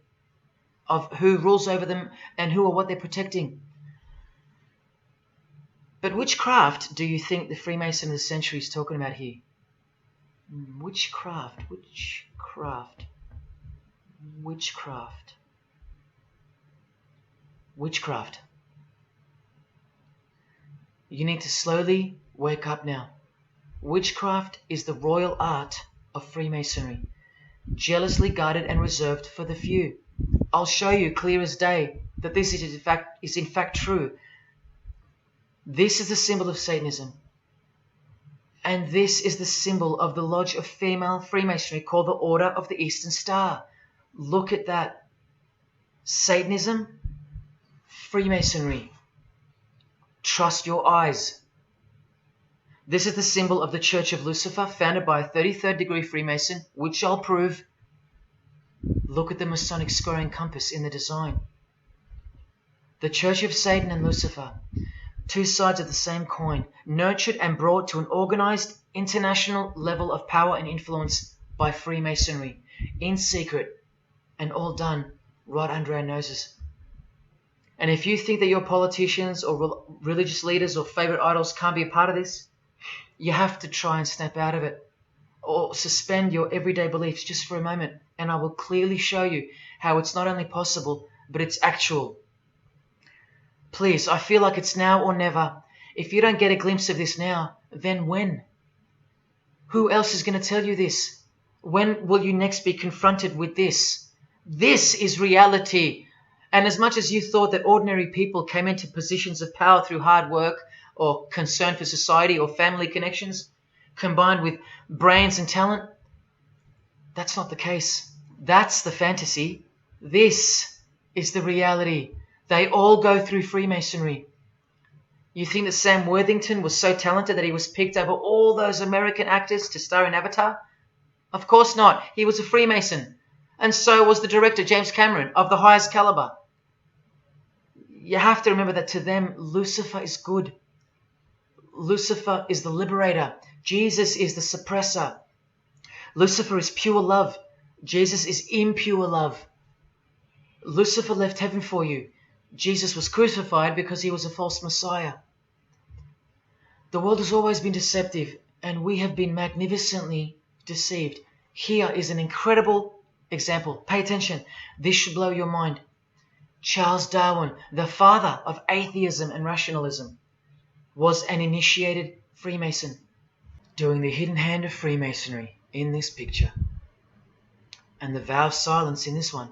of who rules over them and who or what they're protecting. But which craft do you think the Freemason of the Century is talking about here? Which craft? Which craft? Which craft? witchcraft. You need to slowly wake up now. Witchcraft is the royal art of Freemasonry, jealously guarded and reserved for the few. I'll show you clear as day that this is in fact true. This is the symbol of Satanism. And this is the symbol of the lodge of female Freemasonry called the Order of the Eastern Star. Look at that. Satanism, Freemasonry. Trust your eyes. This is the symbol of the Church of Lucifer, founded by a 33rd degree Freemason, which I'll prove. Look at the Masonic squaring compass in the design. The Church of Satan and Lucifer, two sides of the same coin, nurtured and brought to an organized international level of power and influence by Freemasonry, in secret, and all done right under our noses. And if you think that your politicians or religious leaders or favorite idols can't be a part of this, you have to try and snap out of it, or suspend your everyday beliefs just for a moment, and I will clearly show you how it's not only possible, but it's actual. Please, I feel like it's now or never. If you don't get a glimpse of this now, then when? Who else is going to tell you this? When will you next be confronted with this? This is reality. And as much as you thought that ordinary people came into positions of power through hard work or concern for society or family connections, combined with brains and talent, that's not the case. That's the fantasy. This is the reality. They all go through Freemasonry. You think that Sam Worthington was so talented that he was picked over all those American actors to star in Avatar? Of course not. He was a Freemason. And so was the director, James Cameron, of the highest caliber. You have to remember that to them, Lucifer is good. Lucifer is the liberator. Jesus is the suppressor. Lucifer is pure love. Jesus is impure love. Lucifer left heaven for you. Jesus was crucified because he was a false Messiah. The world has always been deceptive, and we have been magnificently deceived. Here is an incredible example. Pay attention. This should blow your mind. Charles Darwin, the father of atheism and rationalism, was an initiated Freemason, doing the hidden hand of Freemasonry in this picture, and the vow of silence in this one.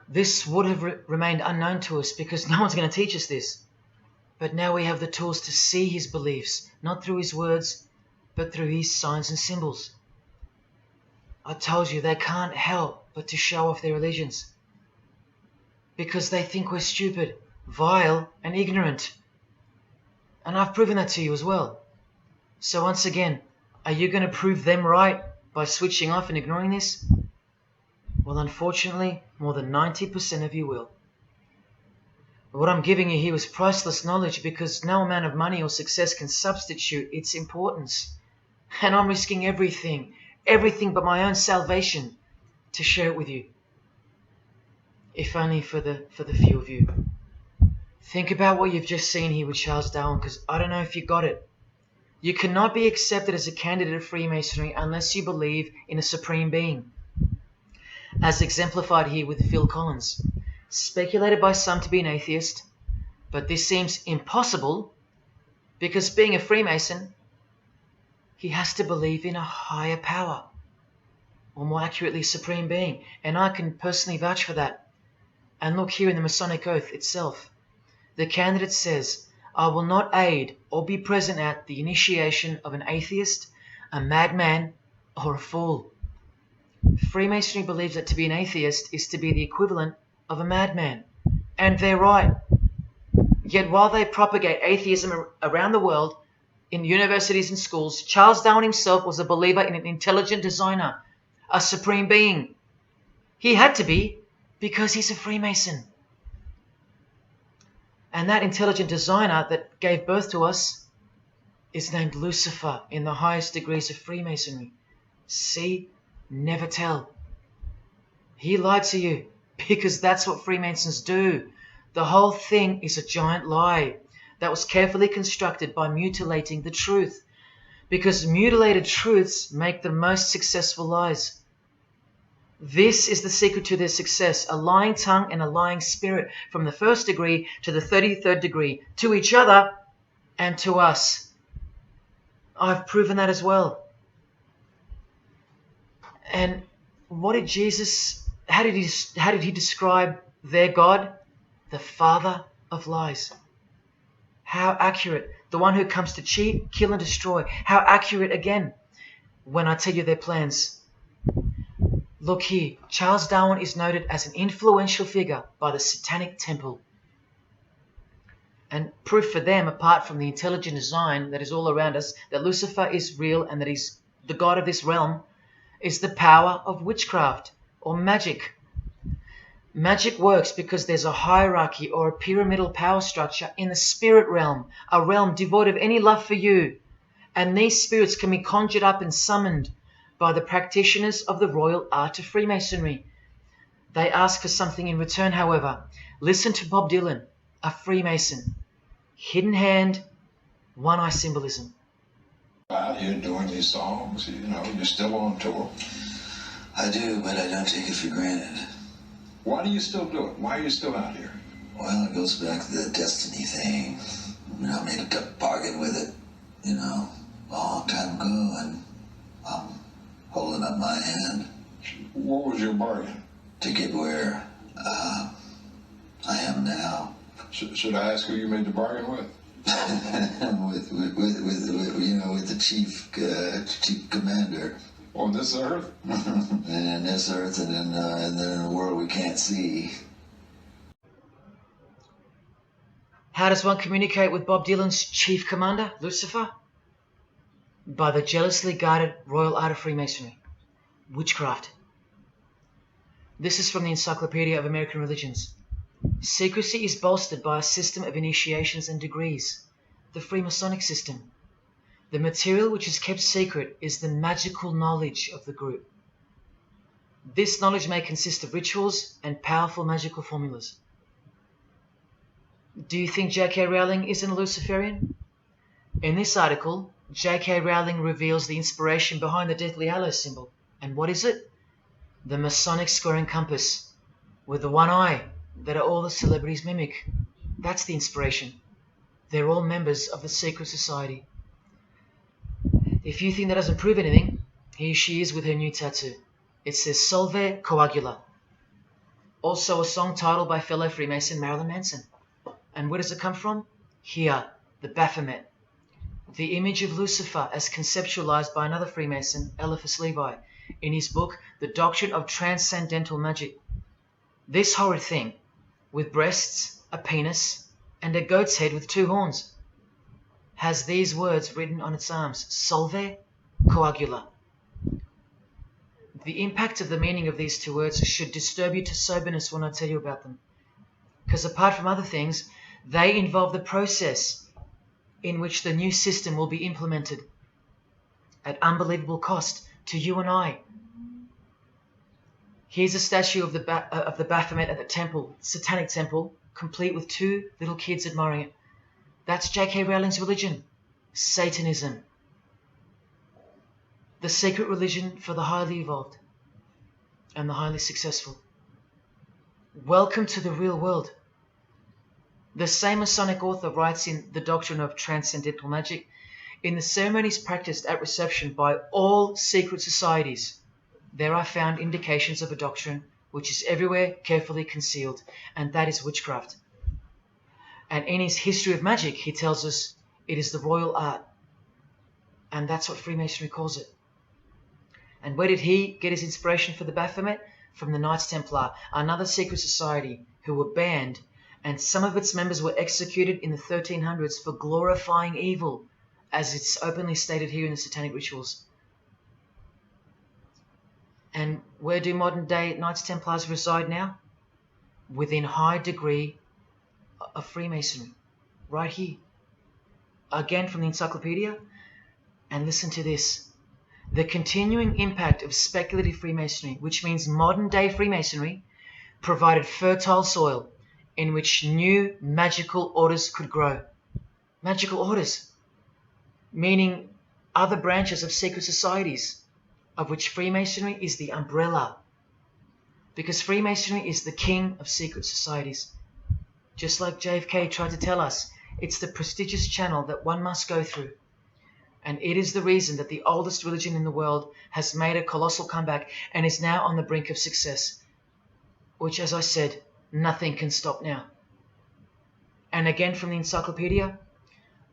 This would have remained unknown to us because no one's going to teach us this. But now we have the tools to see his beliefs, not through his words, but through his signs and symbols. I told you they can't help but to show off their religions, because they think we're stupid, vile, and ignorant. And I've proven that to you as well. So once again, are you going to prove them right by switching off and ignoring this? Well, unfortunately, more than 90% of you will. What I'm giving you here is priceless knowledge, because no amount of money or success can substitute its importance. And I'm risking everything but my own salvation to share it with you. If only for the few of you. Think about what you've just seen here with Charles Darwin, because I don't know if you got it. You cannot be accepted as a candidate of Freemasonry unless you believe in a supreme being, as exemplified here with Phil Collins, speculated by some to be an atheist, but this seems impossible because, being a Freemason, he has to believe in a higher power, or more accurately, supreme being, and I can personally vouch for that. And look here in the Masonic Oath itself. The candidate says, "I will not aid or be present at the initiation of an atheist, a madman, or a fool." Freemasonry believes that to be an atheist is to be the equivalent of a madman. And they're right. Yet while they propagate atheism around the world, in universities and schools, Charles Darwin himself was a believer in an intelligent designer, a supreme being. He had to be, because he's a Freemason. And that intelligent designer that gave birth to us is named Lucifer in the highest degrees of Freemasonry. See? Never tell. He lied to you, because that's what Freemasons do. The whole thing is a giant lie that was carefully constructed by mutilating the truth, because mutilated truths make the most successful lies. This is the secret to their success, a lying tongue and a lying spirit, from the 1st degree to the 33rd degree, to each other and to us. I've proven that as well. And what did Jesus, how did he describe their God? The father of lies. How accurate. The one who comes to cheat, kill and destroy. How accurate again when I tell you their plans. Look here, Charles Darwin is noted as an influential figure by the Satanic Temple. And proof for them, apart from the intelligent design that is all around us, that Lucifer is real and that he's the god of this realm, is the power of witchcraft or magic. Magic works because there's a hierarchy or a pyramidal power structure in the spirit realm, a realm devoid of any love for you. And these spirits can be conjured up and summoned by the practitioners of the royal art of Freemasonry. They ask for something in return, however. Listen to Bob Dylan, a Freemason. Hidden hand, one-eye symbolism. Out here doing these songs, you know, you're still on tour. I do, but I don't take it for granted. Why do you still do it? Why are you still out here? Well, it goes back to the destiny thing. You know, I made a bargain with it, you know, a long time ago, and I'm holding up my hand. What was your bargain? To get where I am now. Should I ask who you made the bargain with? with the chief commander. On this earth? And in this earth, and then in a world we can't see. How does one communicate with Bob Dylan's chief commander, Lucifer? By the jealously guarded royal art of Freemasonry, witchcraft. This is from the Encyclopedia of American Religions. Secrecy is bolstered by a system of initiations and degrees, the Freemasonic system. The material which is kept secret is the magical knowledge of the group. This knowledge may consist of rituals and powerful magical formulas. Do you think J.K. Rowling isn't a Luciferian? In this article, J.K. Rowling reveals the inspiration behind the Deathly Hallows symbol. And what is it? The Masonic square and compass, with the one eye that all the celebrities mimic. That's the inspiration. They're all members of the secret society. If you think that doesn't prove anything, here she is with her new tattoo. It says Solve Coagula. Also a song title by fellow Freemason Marilyn Manson. And where does it come from? Here, the Baphomet. The image of Lucifer as conceptualized by another Freemason, Eliphas Levi, in his book, The Doctrine of Transcendental Magic. This horrid thing, with breasts, a penis, and a goat's head with 2 horns, has these words written on its arms, Solve Coagula. The impact of the meaning of these 2 words should disturb you to soberness when I tell you about them. Because apart from other things, they involve the process in which the new system will be implemented at unbelievable cost to you and I. Here's a statue of the Baphomet at the temple, Satanic Temple, complete with 2 little kids admiring it. That's J.K. Rowling's religion, Satanism. The secret religion for the highly evolved and the highly successful. Welcome to the real world. The same Masonic author writes in The Doctrine of Transcendental Magic, in the ceremonies practiced at reception by all secret societies, there are found indications of a doctrine which is everywhere carefully concealed, and that is witchcraft. And in his History of Magic, he tells us it is the royal art, and that's what Freemasonry calls it. And where did he get his inspiration for the Baphomet? From the Knights Templar, another secret society who were banned, and some of its members were executed in the 1300s for glorifying evil, as it's openly stated here in the Satanic Rituals. And where do modern day Knights Templars reside now? Within high degree of Freemasonry, right here. Again from the encyclopedia, and listen to this. The continuing impact of speculative Freemasonry, which means modern day Freemasonry, provided fertile soil in which new magical orders could grow. Magical orders, meaning other branches of secret societies, of which Freemasonry is the umbrella. Because Freemasonry is the king of secret societies. Just like JFK tried to tell us, it's the prestigious channel that one must go through. And it is the reason that the oldest religion in the world has made a colossal comeback and is now on the brink of success. Which, as I said, nothing can stop now. And again from the encyclopedia,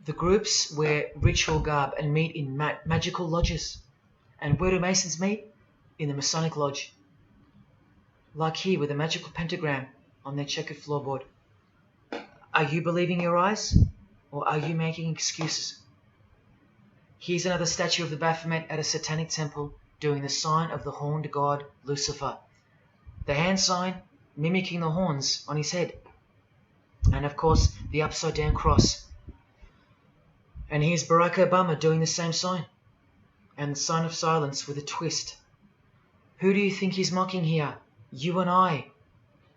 the groups wear ritual garb and meet in magical lodges. And where do Masons meet? In the Masonic lodge. Like here with a magical pentagram on their checkered floorboard. Are you believing your eyes? Or are you making excuses? Here's another statue of the Baphomet at a satanic temple doing the sign of the horned god Lucifer. The hand sign mimicking the horns on his head. And of course the upside down cross. And here's Barack Obama doing the same sign. And the sign of silence with a twist. Who do you think he's mocking here? You and I.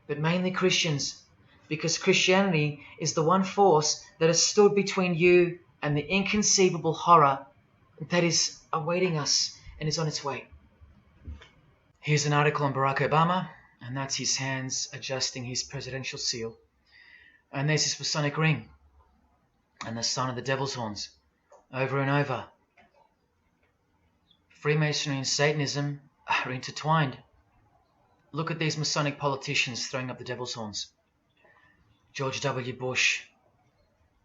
But mainly Christians. Because Christianity is the one force that has stood between you and the inconceivable horror that is awaiting us and is on its way. Here's an article on Barack Obama, and that's his hands adjusting his presidential seal. And there's his Masonic ring, and the sign of the devil's horns, over and over. Freemasonry and Satanism are intertwined. Look at these Masonic politicians throwing up the devil's horns. George W. Bush.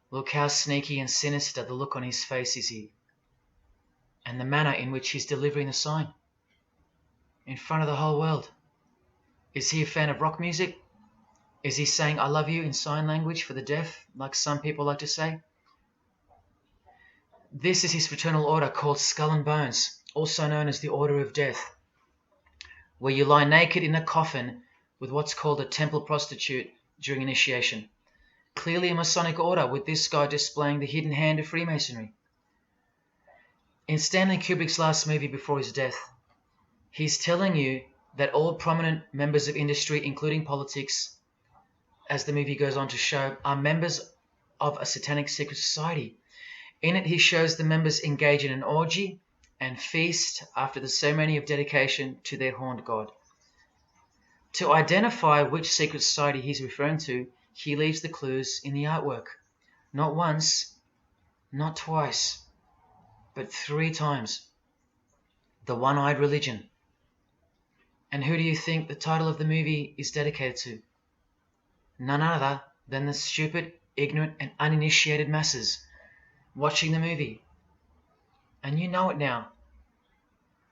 Look how sneaky and sinister the look on his face is here. And the manner in which he's delivering the sign. In front of the whole world. Is he a fan of rock music? Is he saying I love you in sign language for the deaf, like some people like to say? This is his fraternal order called Skull and Bones, also known as the Order of Death, where you lie naked in a coffin with what's called a temple prostitute during initiation. Clearly a Masonic order, with this guy displaying the hidden hand of Freemasonry. In Stanley Kubrick's last movie before his death, he's telling you that all prominent members of industry, including politics, as the movie goes on to show, are members of a satanic secret society. In it, he shows the members engage in an orgy and feast after the ceremony of dedication to their horned god. To identify which secret society he's referring to, he leaves the clues in the artwork. Not once, not twice, but 3 times. The One-Eyed Religion. And who do you think the title of the movie is dedicated to? None other than the stupid, ignorant, and uninitiated masses watching the movie. And you know it now.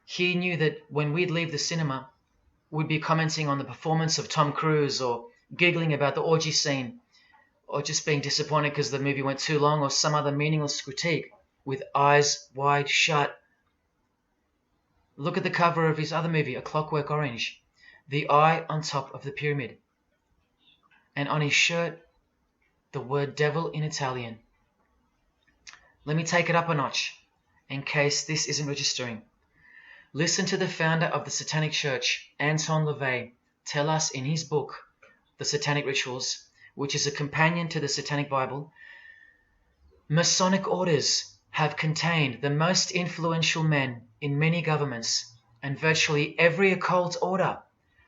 He knew that when we'd leave the cinema, we'd be commenting on the performance of Tom Cruise, or giggling about the orgy scene, or just being disappointed because the movie went too long, or some other meaningless critique, with eyes wide shut. Look at the cover of his other movie, A Clockwork Orange. The eye on top of the pyramid. And on his shirt, the word devil in Italian. Let me take it up a notch, in case this isn't registering. Listen to the founder of the Satanic Church, Anton LaVey, tell us in his book, The Satanic Rituals, which is a companion to the Satanic Bible, Masonic orders have contained the most influential men in many governments, and virtually every occult order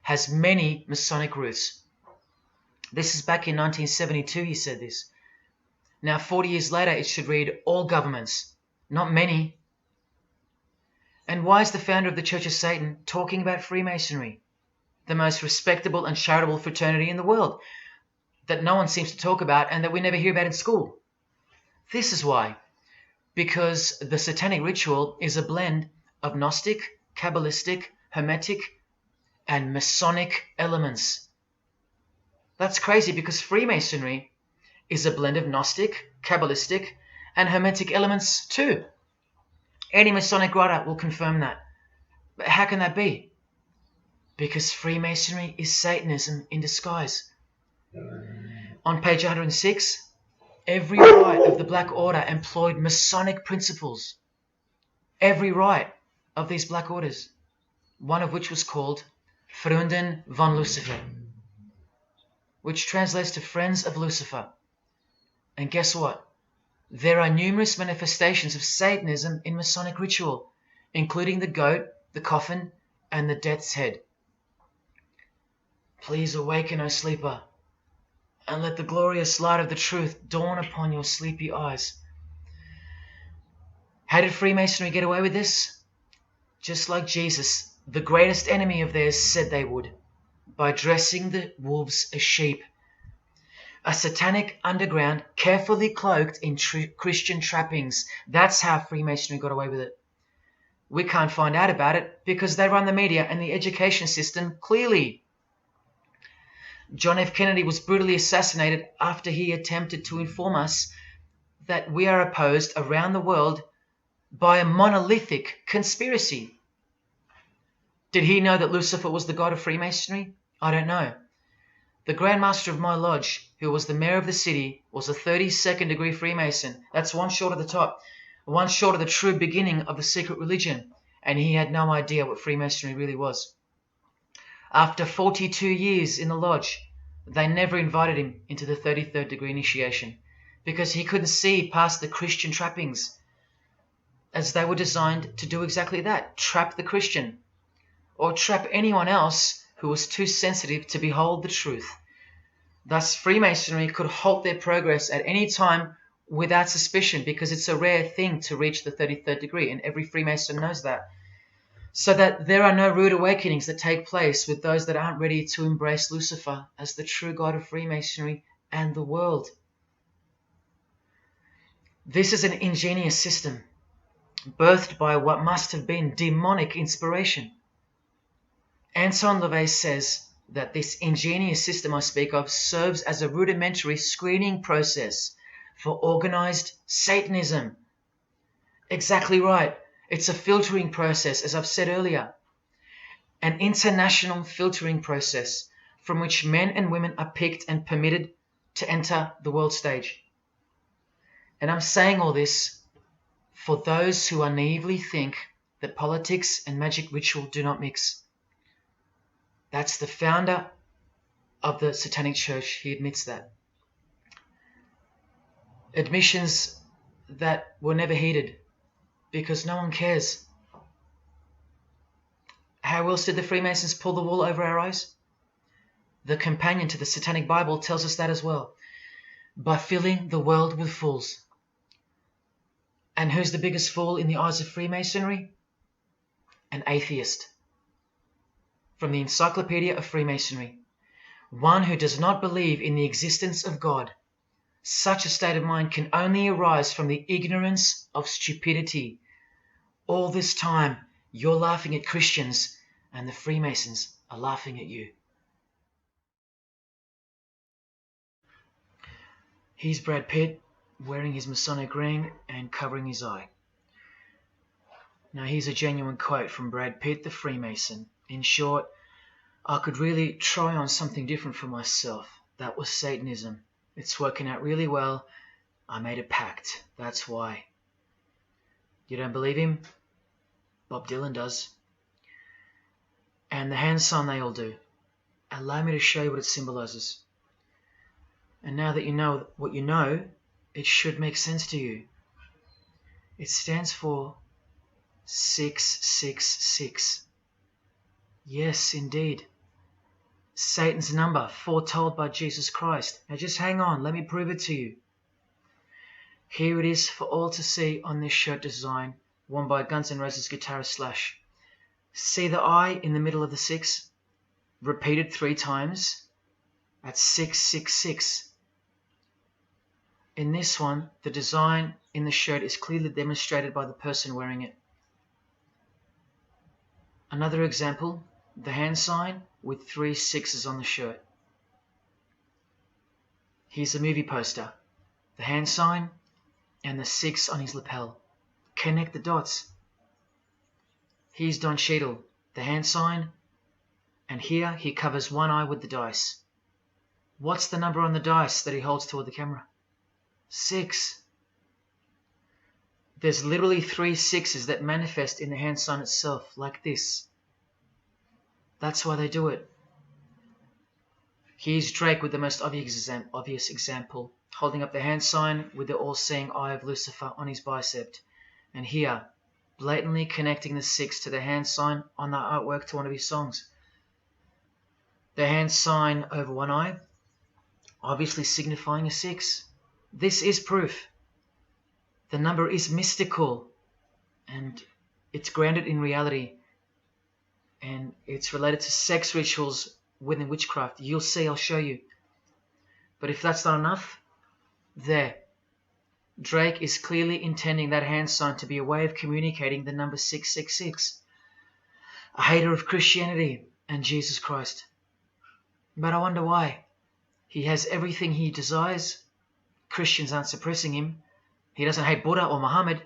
has many Masonic roots. This is back in 1972 he said this. Now 40 years later it should read all governments, not many. And why is the founder of the Church of Satan talking about Freemasonry, the most respectable and charitable fraternity in the world, that no one seems to talk about and that we never hear about in school? This is why. Because the Satanic Ritual is a blend of Gnostic, Kabbalistic, Hermetic, and Masonic elements. That's crazy, because Freemasonry is a blend of Gnostic, Kabbalistic, and Hermetic elements too. Any Masonic writer will confirm that. But how can that be? Because Freemasonry is Satanism in disguise. On page 106, every rite of the Black Order employed Masonic principles. Every rite of these Black Orders, one of which was called Freunden von Lucifer, which translates to Friends of Lucifer. And guess what? There are numerous manifestations of Satanism in Masonic ritual, including the goat, the coffin, and the death's head. Please awaken, O sleeper, and let the glorious light of the truth dawn upon your sleepy eyes. How did Freemasonry get away with this? Just like Jesus, the greatest enemy of theirs, said they would, by dressing the wolves as sheep. A satanic underground carefully cloaked in Christian trappings. That's how Freemasonry got away with it. We can't find out about it because they run the media and the education system clearly. John F. Kennedy was brutally assassinated after he attempted to inform us that we are opposed around the world by a monolithic conspiracy. Did he know that Lucifer was the god of Freemasonry? I don't know. The Grand Master of my lodge, who was the mayor of the city, was a 32nd degree Freemason. That's one short of the top, one short of the true beginning of the secret religion, and he had no idea what Freemasonry really was. After 42 years in the lodge, they never invited him into the 33rd degree initiation because he couldn't see past the Christian trappings, as they were designed to do exactly that, trap the Christian, or trap anyone else who was too sensitive to behold the truth. Thus, Freemasonry could halt their progress at any time without suspicion because it's a rare thing to reach the 33rd degree, and every Freemason knows that. So that there are no rude awakenings that take place with those that aren't ready to embrace Lucifer as the true god of Freemasonry and the world. This is an ingenious system, birthed by what must have been demonic inspiration. Anton LaVey says that this ingenious system I speak of serves as a rudimentary screening process for organized Satanism. Exactly right. It's a filtering process, as I've said earlier. An international filtering process from which men and women are picked and permitted to enter the world stage. And I'm saying all this for those who naively think that politics and magic ritual do not mix. That's the founder of the Satanic Church. He admits that. Admissions that were never heeded because no one cares. How else did the Freemasons pull the wool over our eyes? The companion to the Satanic Bible tells us that as well. By filling the world with fools. And who's the biggest fool in the eyes of Freemasonry? An atheist. From the Encyclopedia of Freemasonry. One who does not believe in the existence of God. Such a state of mind can only arise from the ignorance of stupidity. All this time, you're laughing at Christians, and the Freemasons are laughing at you. Here's Brad Pitt, wearing his Masonic ring and covering his eye. Now here's a genuine quote from Brad Pitt, the Freemason. In short, I could really try on something different for myself. That was Satanism. It's working out really well. I made a pact. That's why. You don't believe him? Bob Dylan does. And the hand sign they all do. Allow me to show you what it symbolizes. And now that you know what you know, it should make sense to you. It stands for 666. Yes, indeed. Satan's number, foretold by Jesus Christ. Now just hang on, let me prove it to you. Here it is for all to see on this shirt design, worn by Guns N' Roses guitarist Slash. See the I in the middle of the 6? Repeated 3 times. That's 666. In this one, the design in the shirt is clearly demonstrated by the person wearing it. Another example, the hand sign with 3 6s on the shirt. Here's a movie poster, the hand sign and the 6 on his lapel. Connect the dots. Here's Don Cheadle, the hand sign, and here he covers one eye with the dice. What's the number on the dice that he holds toward the camera? 6. There's literally 3 6s that manifest in the hand sign itself, like this. That's why they do it. Here's Drake with the most obvious example, holding up the hand sign with the all-seeing eye of Lucifer on his bicep. And here, blatantly connecting the 6 to the hand sign on the artwork to one of his songs. The hand sign over one eye, obviously signifying a 6. This is proof. The number is mystical and it's grounded in reality, and it's related to sex rituals within witchcraft. You'll see, I'll show you. But if that's not enough, there. Drake is clearly intending that hand sign to be a way of communicating the number 666. A hater of Christianity and Jesus Christ. But I wonder why. He has everything he desires. Christians aren't suppressing him. He doesn't hate Buddha or Muhammad.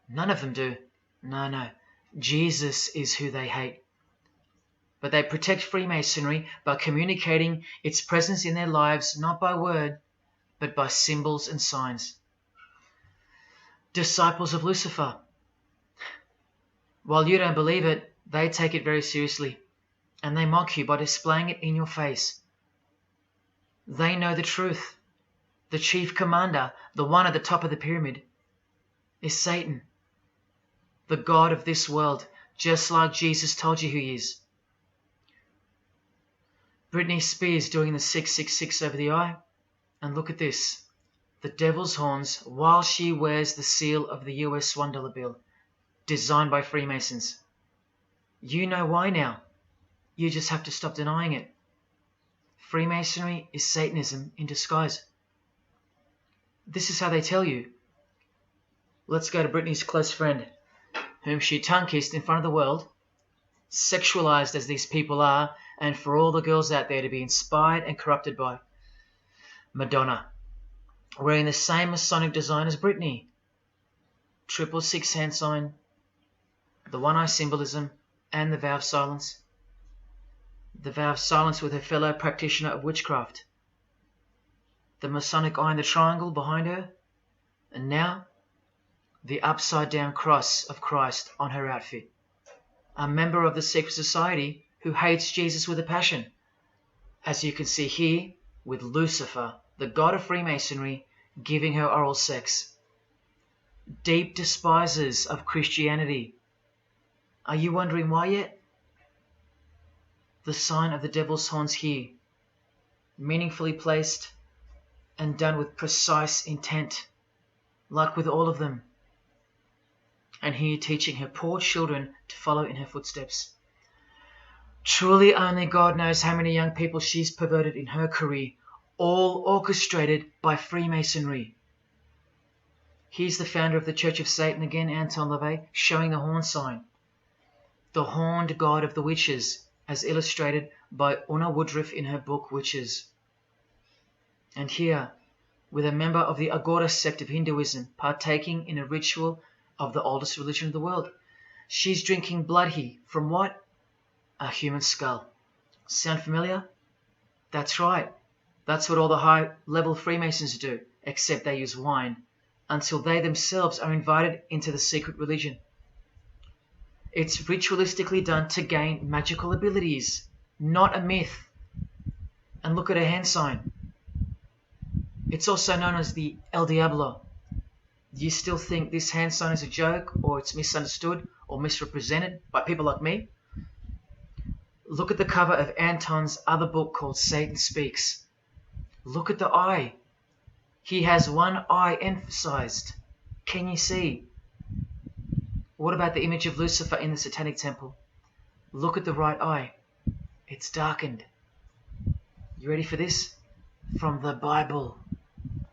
None of them do. No. Jesus is who they hate. But they protect Freemasonry by communicating its presence in their lives, not by word, but by symbols and signs. Disciples of Lucifer. While you don't believe it, they take it very seriously, and they mock you by displaying it in your face. They know the truth. The chief commander, the one at the top of the pyramid, is Satan, the god of this world, just like Jesus told you who he is. Britney Spears doing the 666 over the eye, and look at this. The devil's horns while she wears the seal of the US $1 bill, designed by Freemasons. You know why now. You just have to stop denying it. Freemasonry is Satanism in disguise. This is how they tell you. Let's go to Britney's close friend, whom she tongue-kissed in front of the world, sexualized as these people are, and for all the girls out there to be inspired and corrupted by. Madonna, wearing the same Masonic design as Britney. 666 hand sign, the one eye symbolism, and the vow of silence. The vow of silence with her fellow practitioner of witchcraft. The Masonic eye in the triangle behind her, and now the upside down cross of Christ on her outfit. A member of the secret society who hates Jesus with a passion, as you can see here with Lucifer, the god of Freemasonry, giving her oral sex. Deep despisers of Christianity. Are you wondering why yet? The sign of the devil's horns here, meaningfully placed and done with precise intent, like with all of them. And here teaching her poor children to follow in her footsteps. Truly only God knows how many young people she's perverted in her career, all orchestrated by Freemasonry. Here's the founder of the Church of Satan again, Anton LaVey, showing the horn sign. The horned god of the witches, as illustrated by Una Woodruff in her book Witches. And here, with a member of the Agora sect of Hinduism partaking in a ritual of the oldest religion of the world. She's drinking blood here from what? A human skull. Sound familiar? That's right. That's what all the high-level Freemasons do, except they use wine, until they themselves are invited into the secret religion. It's ritualistically done to gain magical abilities, not a myth. And look at her hand sign. It's also known as the El Diablo. Do you still think this hand sign is a joke, or it's misunderstood or misrepresented by people like me? Look at the cover of Anton's other book called Satan Speaks. Look at the eye. He has one eye emphasized. Can you see? What about the image of Lucifer in the Satanic Temple? Look at the right eye. It's darkened. You ready for this? From the Bible.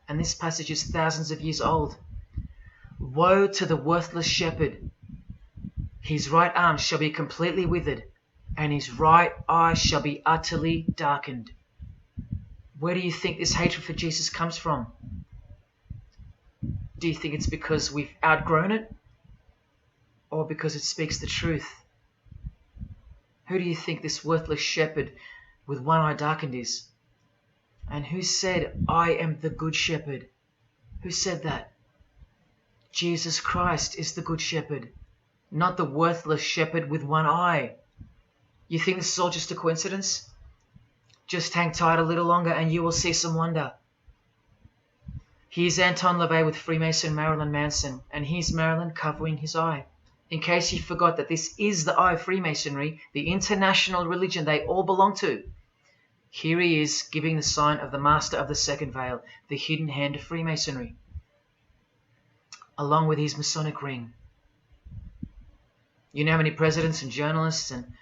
And this passage is thousands of years old. Woe to the worthless shepherd. His right arm shall be completely withered, and his right eye shall be utterly darkened. Where do you think this hatred for Jesus comes from? Do you think it's because we've outgrown it? Or because it speaks the truth? Who do you think this worthless shepherd with one eye darkened is? And who said, I am the good shepherd? Who said that? Jesus Christ is the good shepherd, not the worthless shepherd with one eye. You think this is all just a coincidence? Just hang tight a little longer and you will see some wonder. Here's Anton LaVey with Freemason Marilyn Manson, and here's Marilyn covering his eye. In case you forgot that this is the eye of Freemasonry, the international religion they all belong to. Here he is giving the sign of the master of the second veil, the hidden hand of Freemasonry, along with his Masonic ring. You know how many presidents and journalists and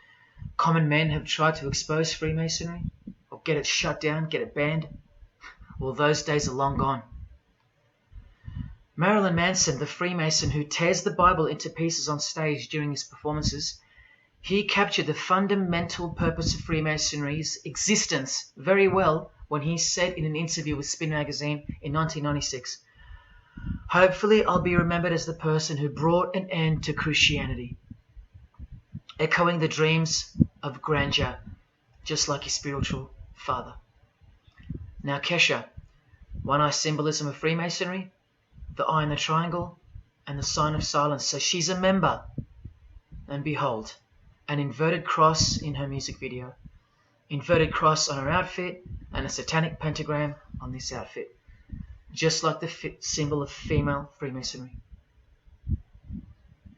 common men have tried to expose Freemasonry? Or get it shut down, get it banned? Well, those days are long gone. Marilyn Manson, the Freemason who tears the Bible into pieces on stage during his performances, he captured the fundamental purpose of Freemasonry's existence very well when he said in an interview with Spin magazine in 1996, "Hopefully I'll be remembered as the person who brought an end to Christianity," echoing the dreams of grandeur, just like his spiritual father. Now Kesha, one-eye symbolism of Freemasonry, the eye in the triangle, and the sign of silence. So she's a member. And behold, an inverted cross in her music video, inverted cross on her outfit, and a satanic pentagram on this outfit, just like the symbol of female Freemasonry.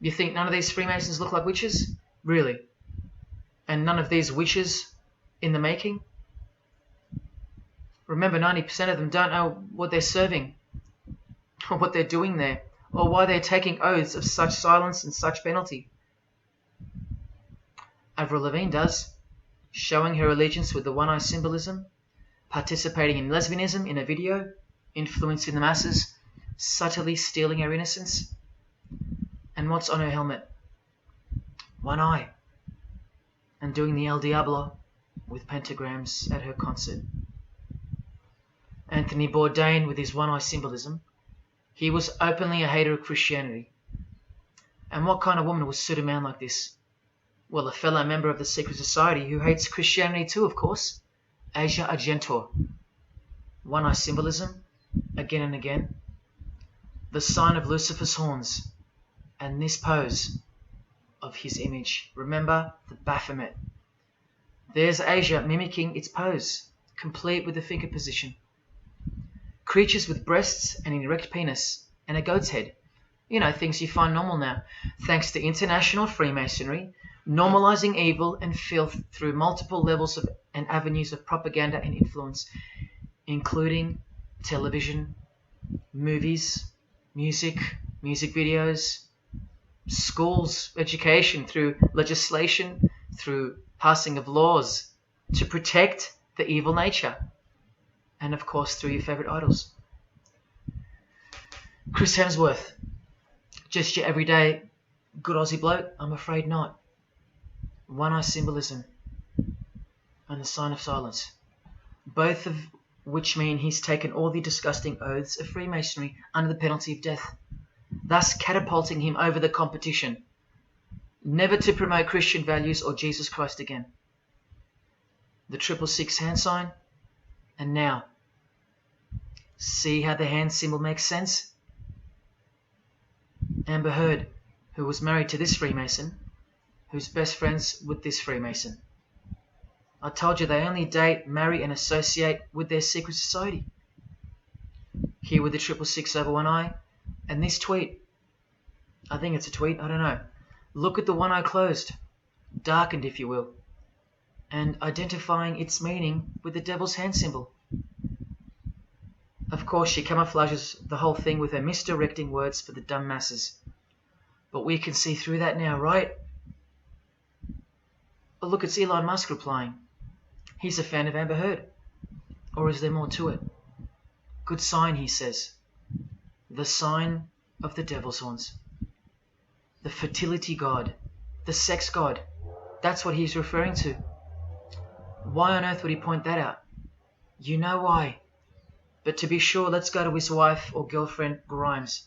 You think none of these Freemasons look like witches? Really? And none of these witches in the making? Remember, 90% of them don't know what they're serving, or what they're doing there, or why they're taking oaths of such silence and such penalty. Avril Lavigne does, showing her allegiance with the one-eye symbolism, participating in lesbianism in a video, influencing the masses, subtly stealing her innocence. And what's on her helmet? One eye. And doing the El Diablo with pentagrams at her concert. Anthony Bourdain with his one-eye symbolism, he was openly a hater of Christianity. And what kind of woman would suit a man like this? Well, a fellow member of the secret society who hates Christianity too, of course, Asia Argento. One-eye symbolism, again and again. The sign of Lucifer's horns, and this pose of his image. Remember the Baphomet. There's Asia mimicking its pose, complete with the finger position. Creatures with breasts and an erect penis and a goat's head. You know, things you find normal now, thanks to international Freemasonry, normalizing evil and filth through multiple levels of and avenues of propaganda and influence, including television, movies, music videos, schools, education, through legislation, through passing of laws to protect the evil nature, and of course through your favorite idols. Chris Hemsworth, just your everyday good Aussie bloke? I'm afraid not. One-eye symbolism and the sign of silence, both of which mean he's taken all the disgusting oaths of Freemasonry under the penalty of death, thus catapulting him over the competition, never to promote Christian values or Jesus Christ again. The 666 hand sign, and now, see how the hand symbol makes sense? Amber Heard, who was married to this Freemason, who's best friends with this Freemason. I told you they only date, marry and associate with their secret society. Here with the 666 over one eye, and this tweet. I think it's a tweet, I don't know. Look at the one eye closed, darkened if you will, and identifying its meaning with the devil's hand symbol. Of course, she camouflages the whole thing with her misdirecting words for the dumb masses. But we can see through that now, right? But look, it's Elon Musk replying. He's a fan of Amber Heard. Or is there more to it? Good sign, he says. The sign of the devil's horns. The fertility god. The sex god. That's what he's referring to. Why on earth would he point that out? You know why. But to be sure, let's go to his wife or girlfriend, Grimes.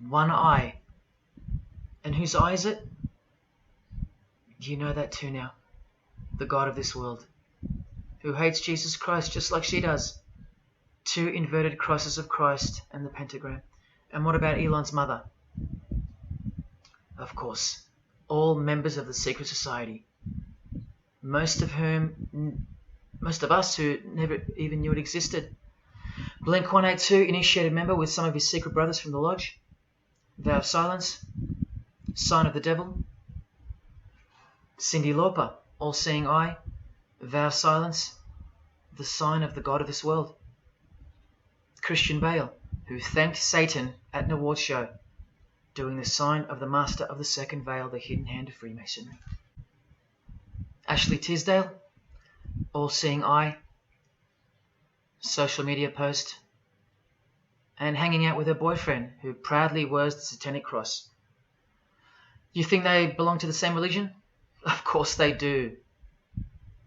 One eye. And whose eye is it? You know that too now. The god of this world, who hates Jesus Christ just like she does. 2 inverted crosses of Christ and the pentagram. And what about Elon's mother? Of course, all members of the secret society. Most of us who never even knew it existed. Blink-182, initiated member with some of his secret brothers from the lodge. Vow of silence. Sign of the devil. Cyndi Lauper, all-seeing eye. Vow of silence. the sign of the god of this world. Christian Bale, who thanked Satan at an award show, doing the sign of the master of the second veil, the hidden hand of Freemasonry. Ashley Tisdale, all-seeing eye, social media post, and hanging out with her boyfriend, who proudly wears the satanic cross. You think they belong to the same religion? Of course they do.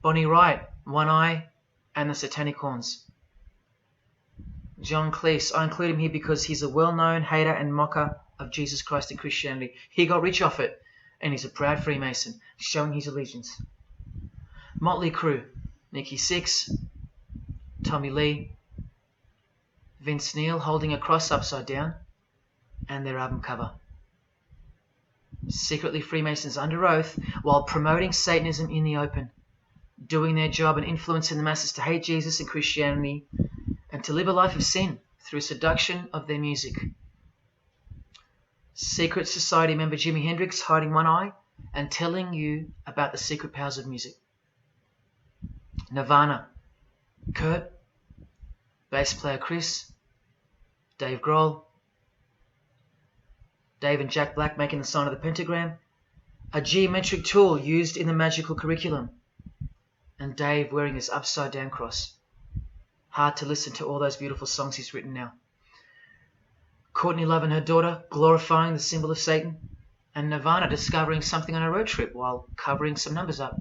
Bonnie Wright, one eye and the satanic horns. John Cleese, I include him here because he's a well-known hater and mocker of Jesus Christ and Christianity. He got rich off it, and he's a proud Freemason, showing his allegiance. Motley Crue, Nikki Sixx, Tommy Lee, Vince Neil holding a cross upside down, and their album cover. Secretly Freemasons under oath while promoting Satanism in the open, doing their job and influencing the masses to hate Jesus and Christianity and to live a life of sin through seduction of their music. Secret Society member Jimi Hendrix hiding one eye and telling you about the secret powers of music. Nirvana, Kurt, bass player Chris, Dave Grohl, Dave and Jack Black making the sign of the pentagram, a geometric tool used in the magical curriculum, and Dave wearing his upside down cross. Hard to listen to all those beautiful songs he's written now. Courtney Love and her daughter glorifying the symbol of Satan, and Nirvana discovering something on a road trip while covering some numbers up.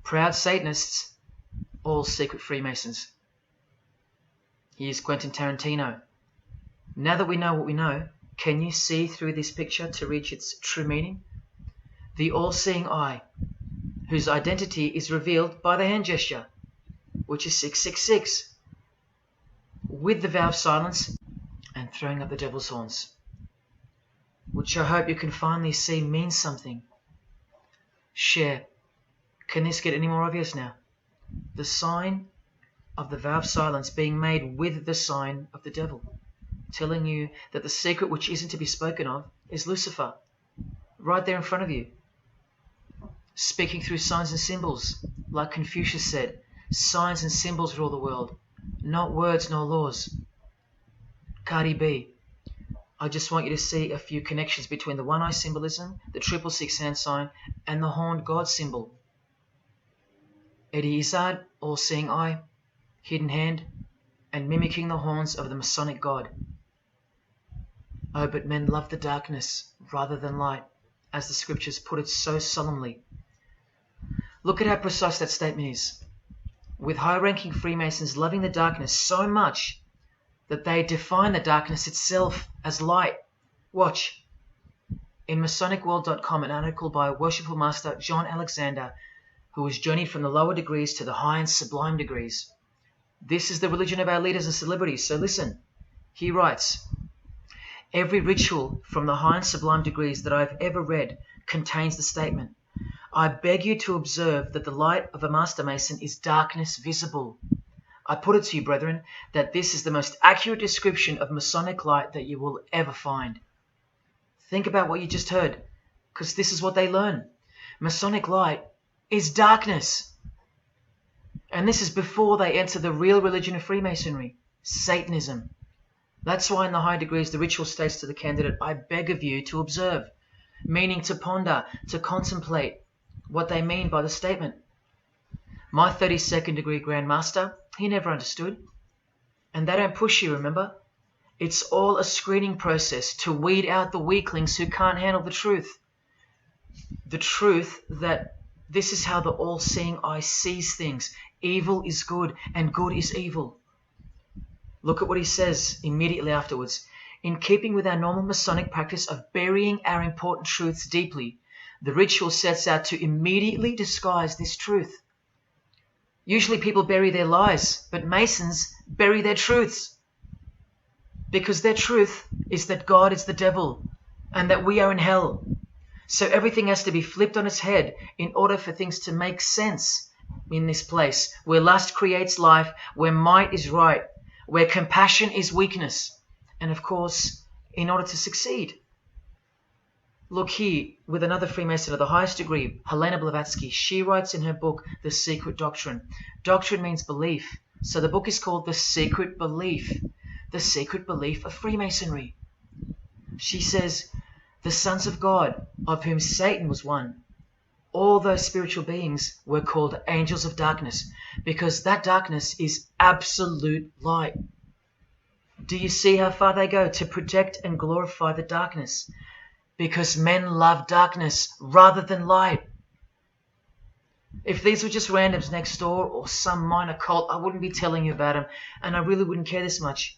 Proud Satanists, all secret Freemasons. Here's Quentin Tarantino. Now that we know what we know, can you see through this picture to reach its true meaning? The all-seeing eye, whose identity is revealed by the hand gesture, which is 666, with the vow of silence and throwing up the devil's horns, which I hope you can finally see means something. Share. Can this get any more obvious now? The sign of the vow of silence being made with the sign of the devil, telling you that the secret which isn't to be spoken of is Lucifer, right there in front of you. Speaking through signs and symbols, like Confucius said, signs and symbols rule the world, not words nor laws. Cardi B, I just want you to see a few connections between the one-eye symbolism, the 666 hand sign, and the horned God symbol. Eddie Izzard, all-seeing eye, hidden hand, and mimicking the horns of the Masonic God. Oh, but men love the darkness rather than light, as the scriptures put it so solemnly. Look at how precise that statement is. With high-ranking Freemasons loving the darkness so much that they define the darkness itself as light. Watch. In MasonicWorld.com, an article by Worshipful Master John Alexander, who has journeyed from the lower degrees to the high and sublime degrees. This is the religion of our leaders and celebrities, so listen. He writes, every ritual from the high and sublime degrees that I've ever read contains the statement, I beg you to observe that the light of a Master Mason is darkness visible. I put it to you, brethren, that this is the most accurate description of Masonic light that you will ever find. Think about what you just heard, because this is what they learn. Masonic light is darkness. And this is before they enter the real religion of Freemasonry, Satanism. That's why in the high degrees the ritual states to the candidate, I beg of you to observe, meaning to ponder, to contemplate what they mean by the statement. My 32nd degree Grand Master, he never understood. And they don't push you, remember? It's all a screening process to weed out the weaklings who can't handle the truth. The truth that this is how the all-seeing eye sees things. Evil is good and good is evil. Look at what he says immediately afterwards. In keeping with our normal Masonic practice of burying our important truths deeply, the ritual sets out to immediately disguise this truth. Usually people bury their lies, but Masons bury their truths. Because their truth is that God is the devil and that we are in hell. So everything has to be flipped on its head in order for things to make sense in this place where lust creates life, where might is right, where compassion is weakness, and of course, in order to succeed. Look here, with another Freemason of the highest degree, Helena Blavatsky. She writes in her book, The Secret Doctrine. Doctrine means belief. So the book is called The Secret Belief. The Secret Belief of Freemasonry. She says, the sons of God, of whom Satan was one, all those spiritual beings were called angels of darkness, because that darkness is absolute light. Do you see how far they go to protect and glorify the darkness? Because men love darkness rather than light. If these were just randoms next door or some minor cult, I wouldn't be telling you about them, and I really wouldn't care this much.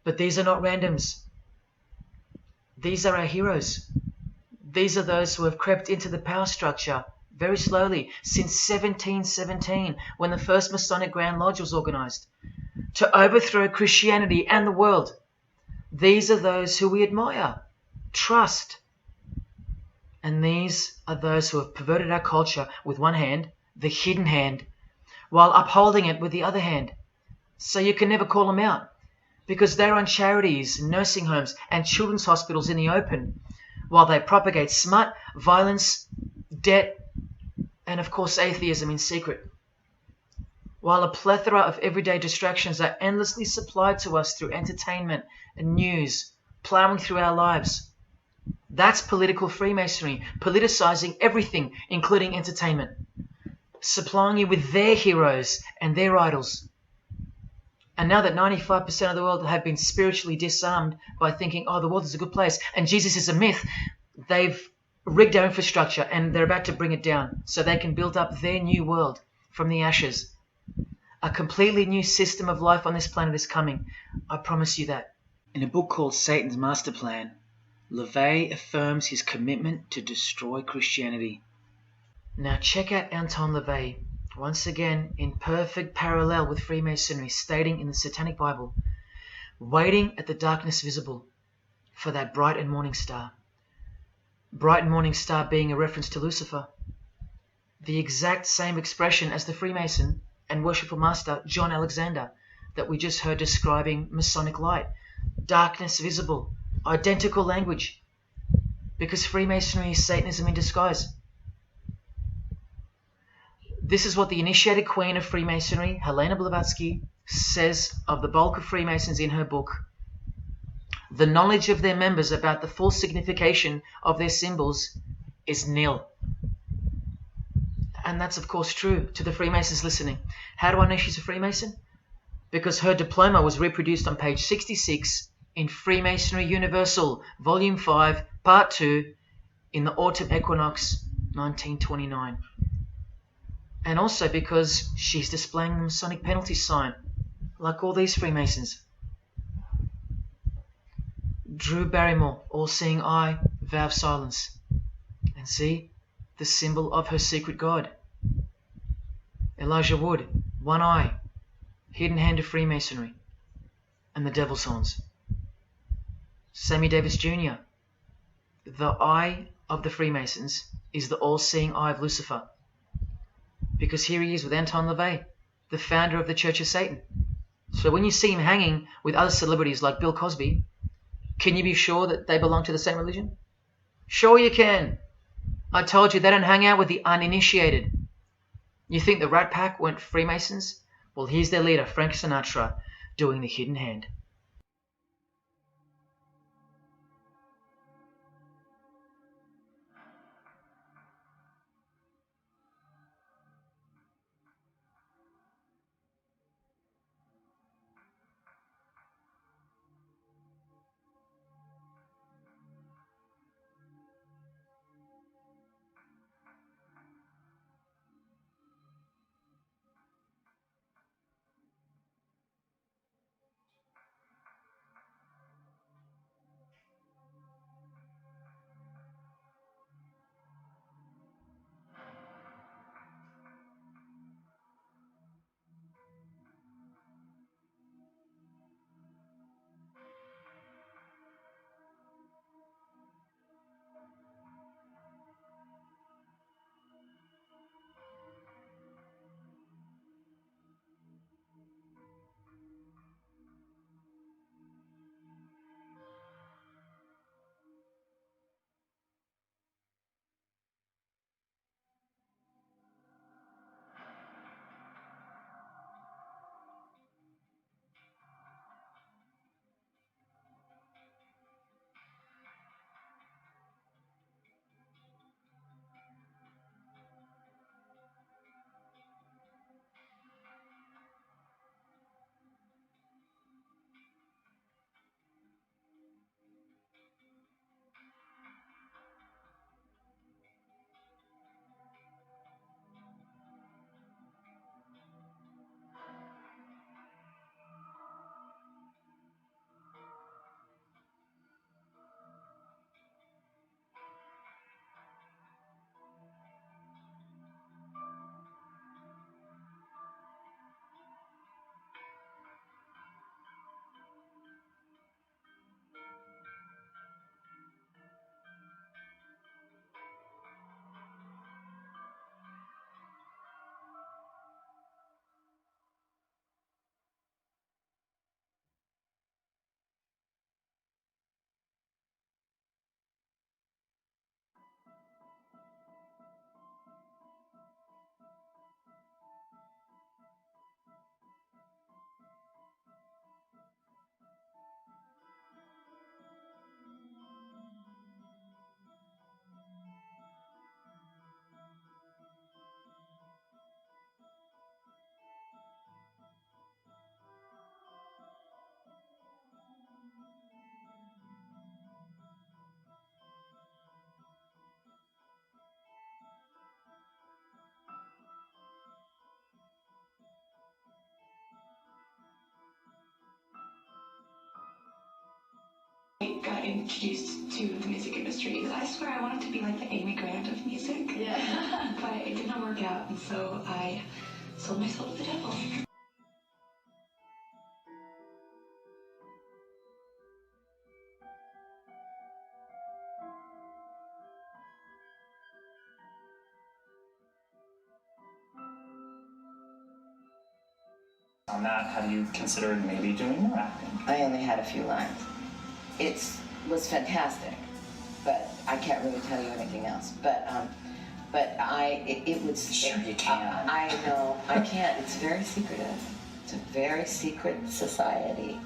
But these are not randoms. These are our heroes. These are those who have crept into the power structure very slowly since 1717, when the first Masonic Grand Lodge was organized, to overthrow Christianity and the world. These are those who we admire, trust. And these are those who have perverted our culture with one hand, the hidden hand, while upholding it with the other hand. So you can never call them out, because they run charities, nursing homes, and children's hospitals in the open, while they propagate smut, violence, debt, and of course atheism in secret. While a plethora of everyday distractions are endlessly supplied to us through entertainment and news, plowing through our lives. That's political Freemasonry, politicizing everything, including entertainment, supplying you with their heroes and their idols. And now that 95% of the world have been spiritually disarmed by thinking, oh, the world is a good place and Jesus is a myth, they've rigged our infrastructure and they're about to bring it down so they can build up their new world from the ashes. A completely new system of life on this planet is coming. I promise you that. In a book called Satan's Master Plan, LaVey affirms his commitment to destroy Christianity. Now check out Anton LaVey, once again in perfect parallel with Freemasonry, stating in the Satanic Bible, waiting at the darkness visible for that bright and morning star. Bright and morning star being a reference to Lucifer. The exact same expression as the Freemason and worshipful master John Alexander that we just heard describing Masonic light. Darkness visible. Identical language. Because Freemasonry is Satanism in disguise. This is what the initiated queen of Freemasonry, Helena Blavatsky, says of the bulk of Freemasons in her book. The knowledge of their members about the full signification of their symbols is nil. And that's of course true to the Freemasons listening. How do I know she's a Freemason? Because her diploma was reproduced on page 66 in Freemasonry Universal, Volume 5, Part 2, in the Autumn Equinox, 1929. And also because she's displaying the Masonic penalty sign, like all these Freemasons. Drew Barrymore, all-seeing eye, vow of silence. And see, the symbol of her secret God. Elijah Wood, one eye, hidden hand of Freemasonry, and the devil's horns. Sammy Davis Jr., the eye of the Freemasons is the all-seeing eye of Lucifer. Because here he is with Anton LaVey, the founder of the Church of Satan. So when you see him hanging with other celebrities like Bill Cosby, can you be sure that they belong to the same religion? Sure you can. I told you they don't hang out with the uninitiated. You think the Rat Pack weren't Freemasons? Well, here's their leader, Frank Sinatra, doing the hidden hand. introduced to the music industry. I swear I wanted to be like the Amy Grant of music. Yeah. But it did not work out, and so I sold my soul to the devil. On that, have you considered maybe doing more acting? I only had a few lines. It was fantastic, but I can't really tell you anything else. But it would. Sure you can. I know I can't. It's very secretive. It's a very secret society.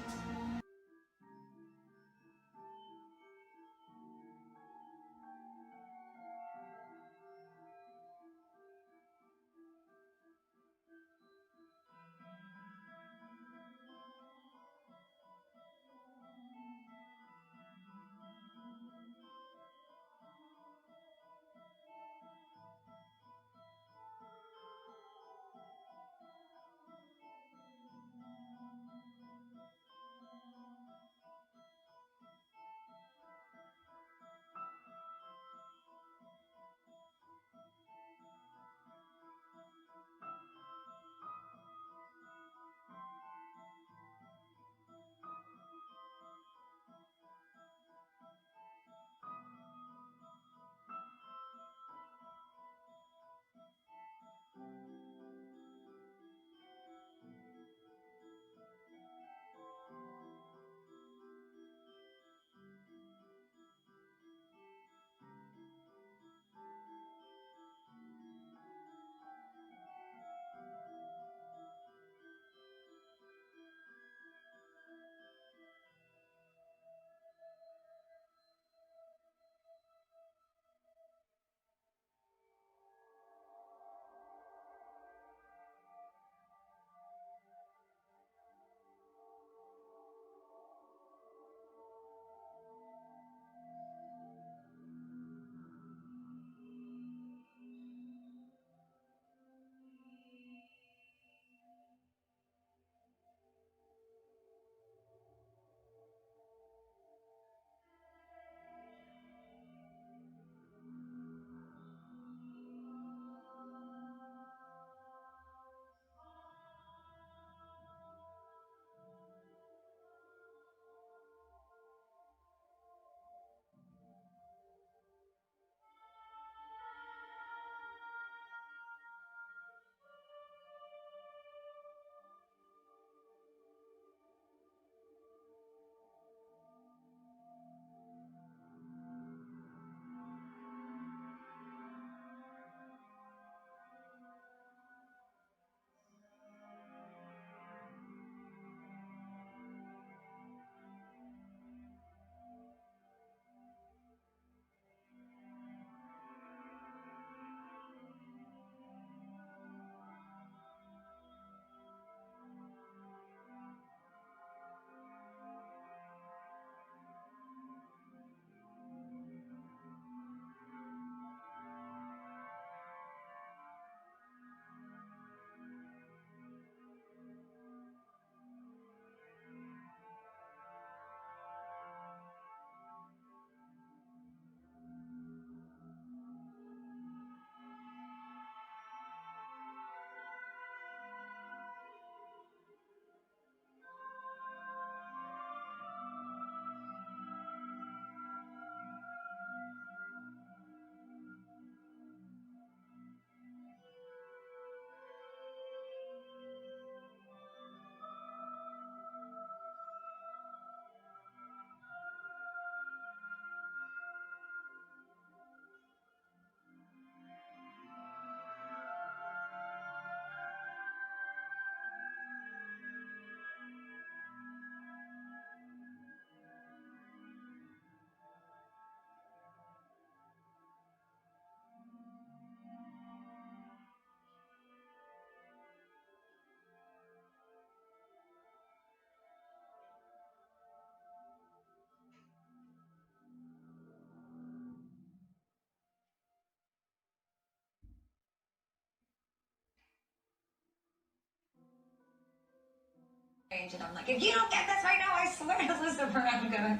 And I'm like, if you don't get this right now, I swear to Lucifer, I'm gonna.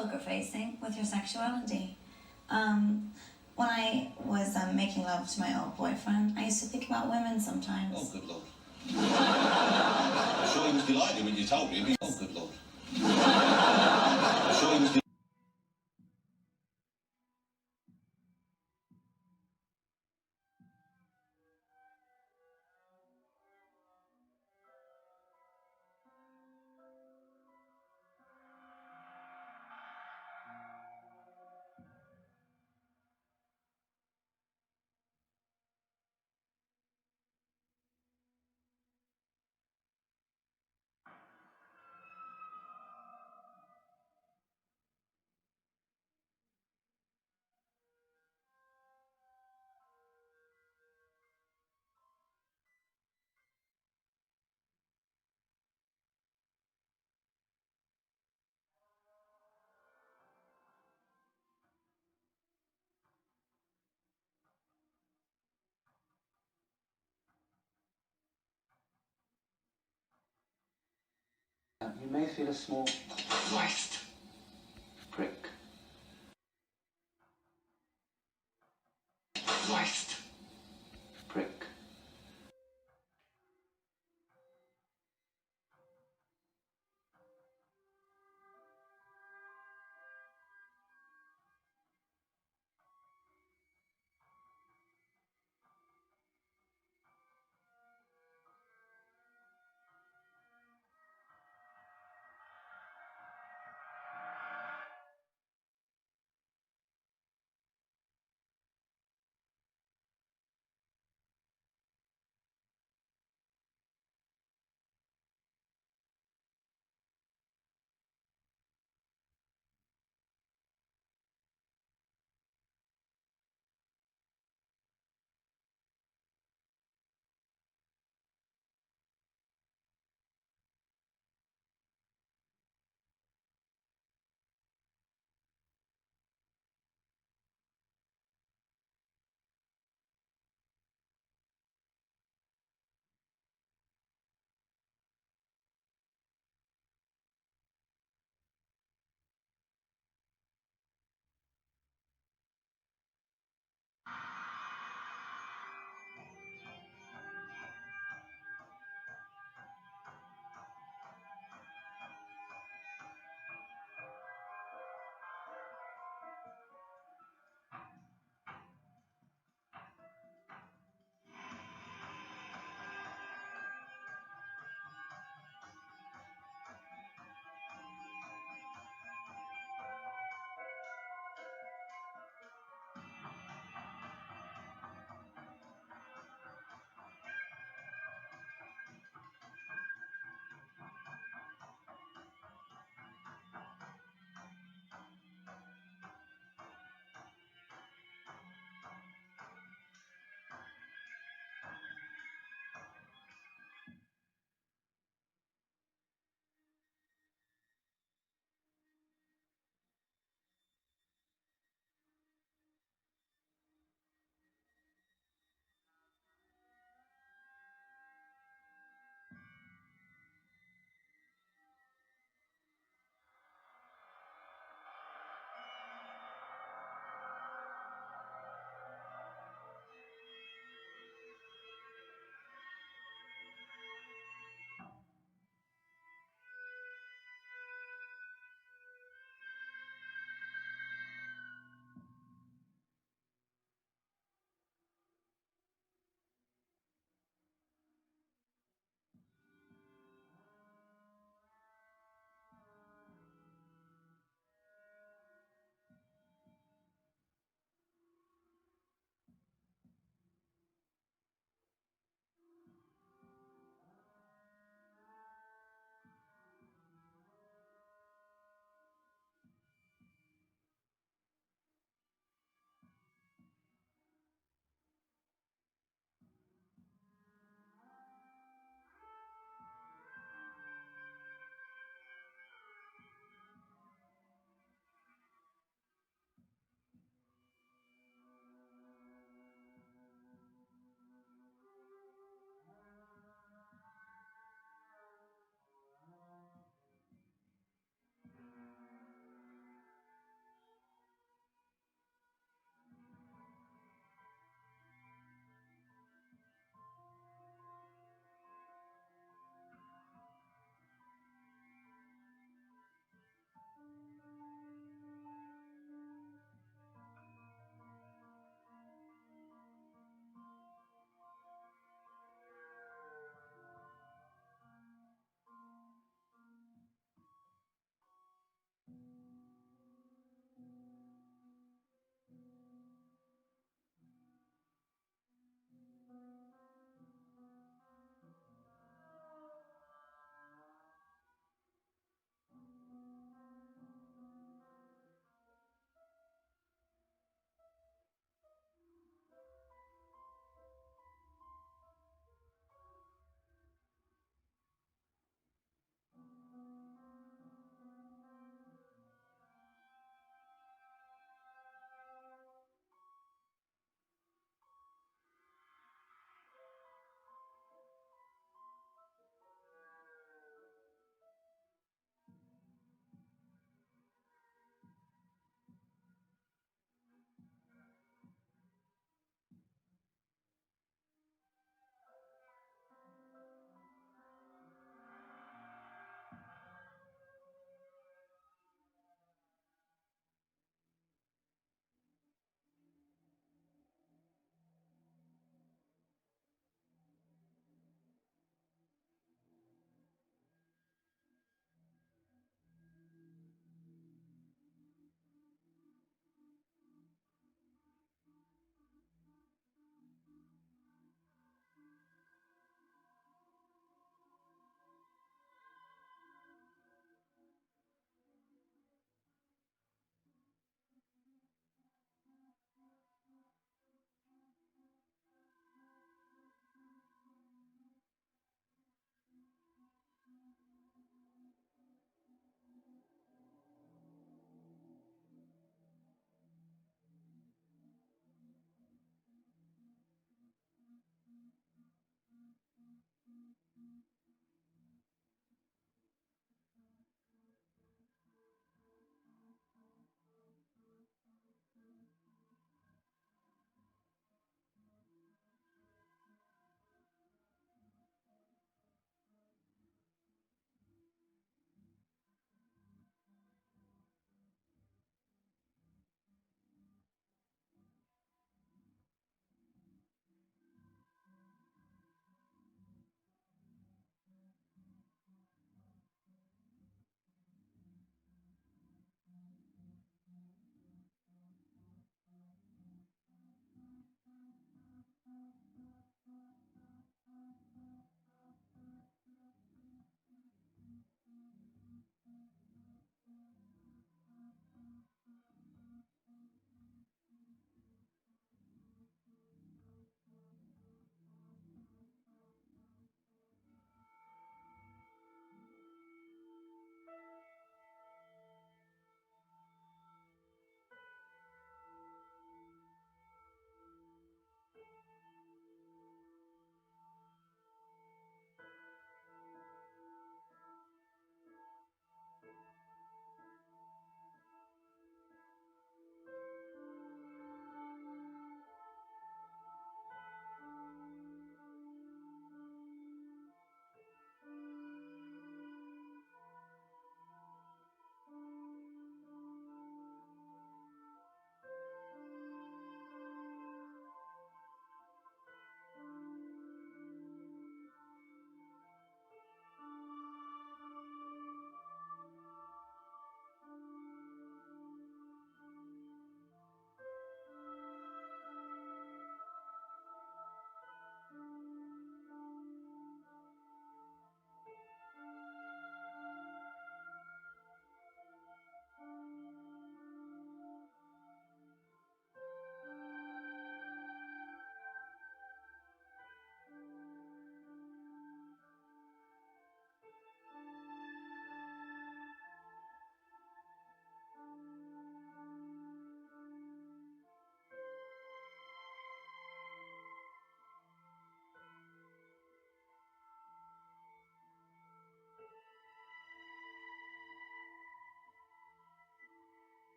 poker facing with your sexuality. When I was making love to my old boyfriend, I used to think about women sometimes. Oh, good Lord. I'm sure he was delighted when you told him. Oh, good Lord. I'm sure he was delighted. You may feel a small Christ. prick. Christ. Prick.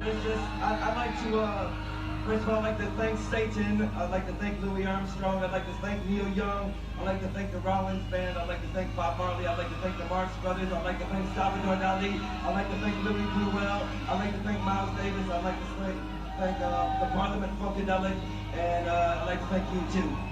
I'd like to, first of all, I'd like to thank Satan. I'd like to thank Louis Armstrong. I'd like to thank Neil Young. I'd like to thank the Rollins Band. I'd like to thank Bob Marley. I'd like to thank the Marx Brothers. I'd like to thank Salvador Dali. I'd like to thank Louis Bluewell. I'd like to thank Miles Davis. I'd like to thank the Parliament Funkadelic. And I'd like to thank you too.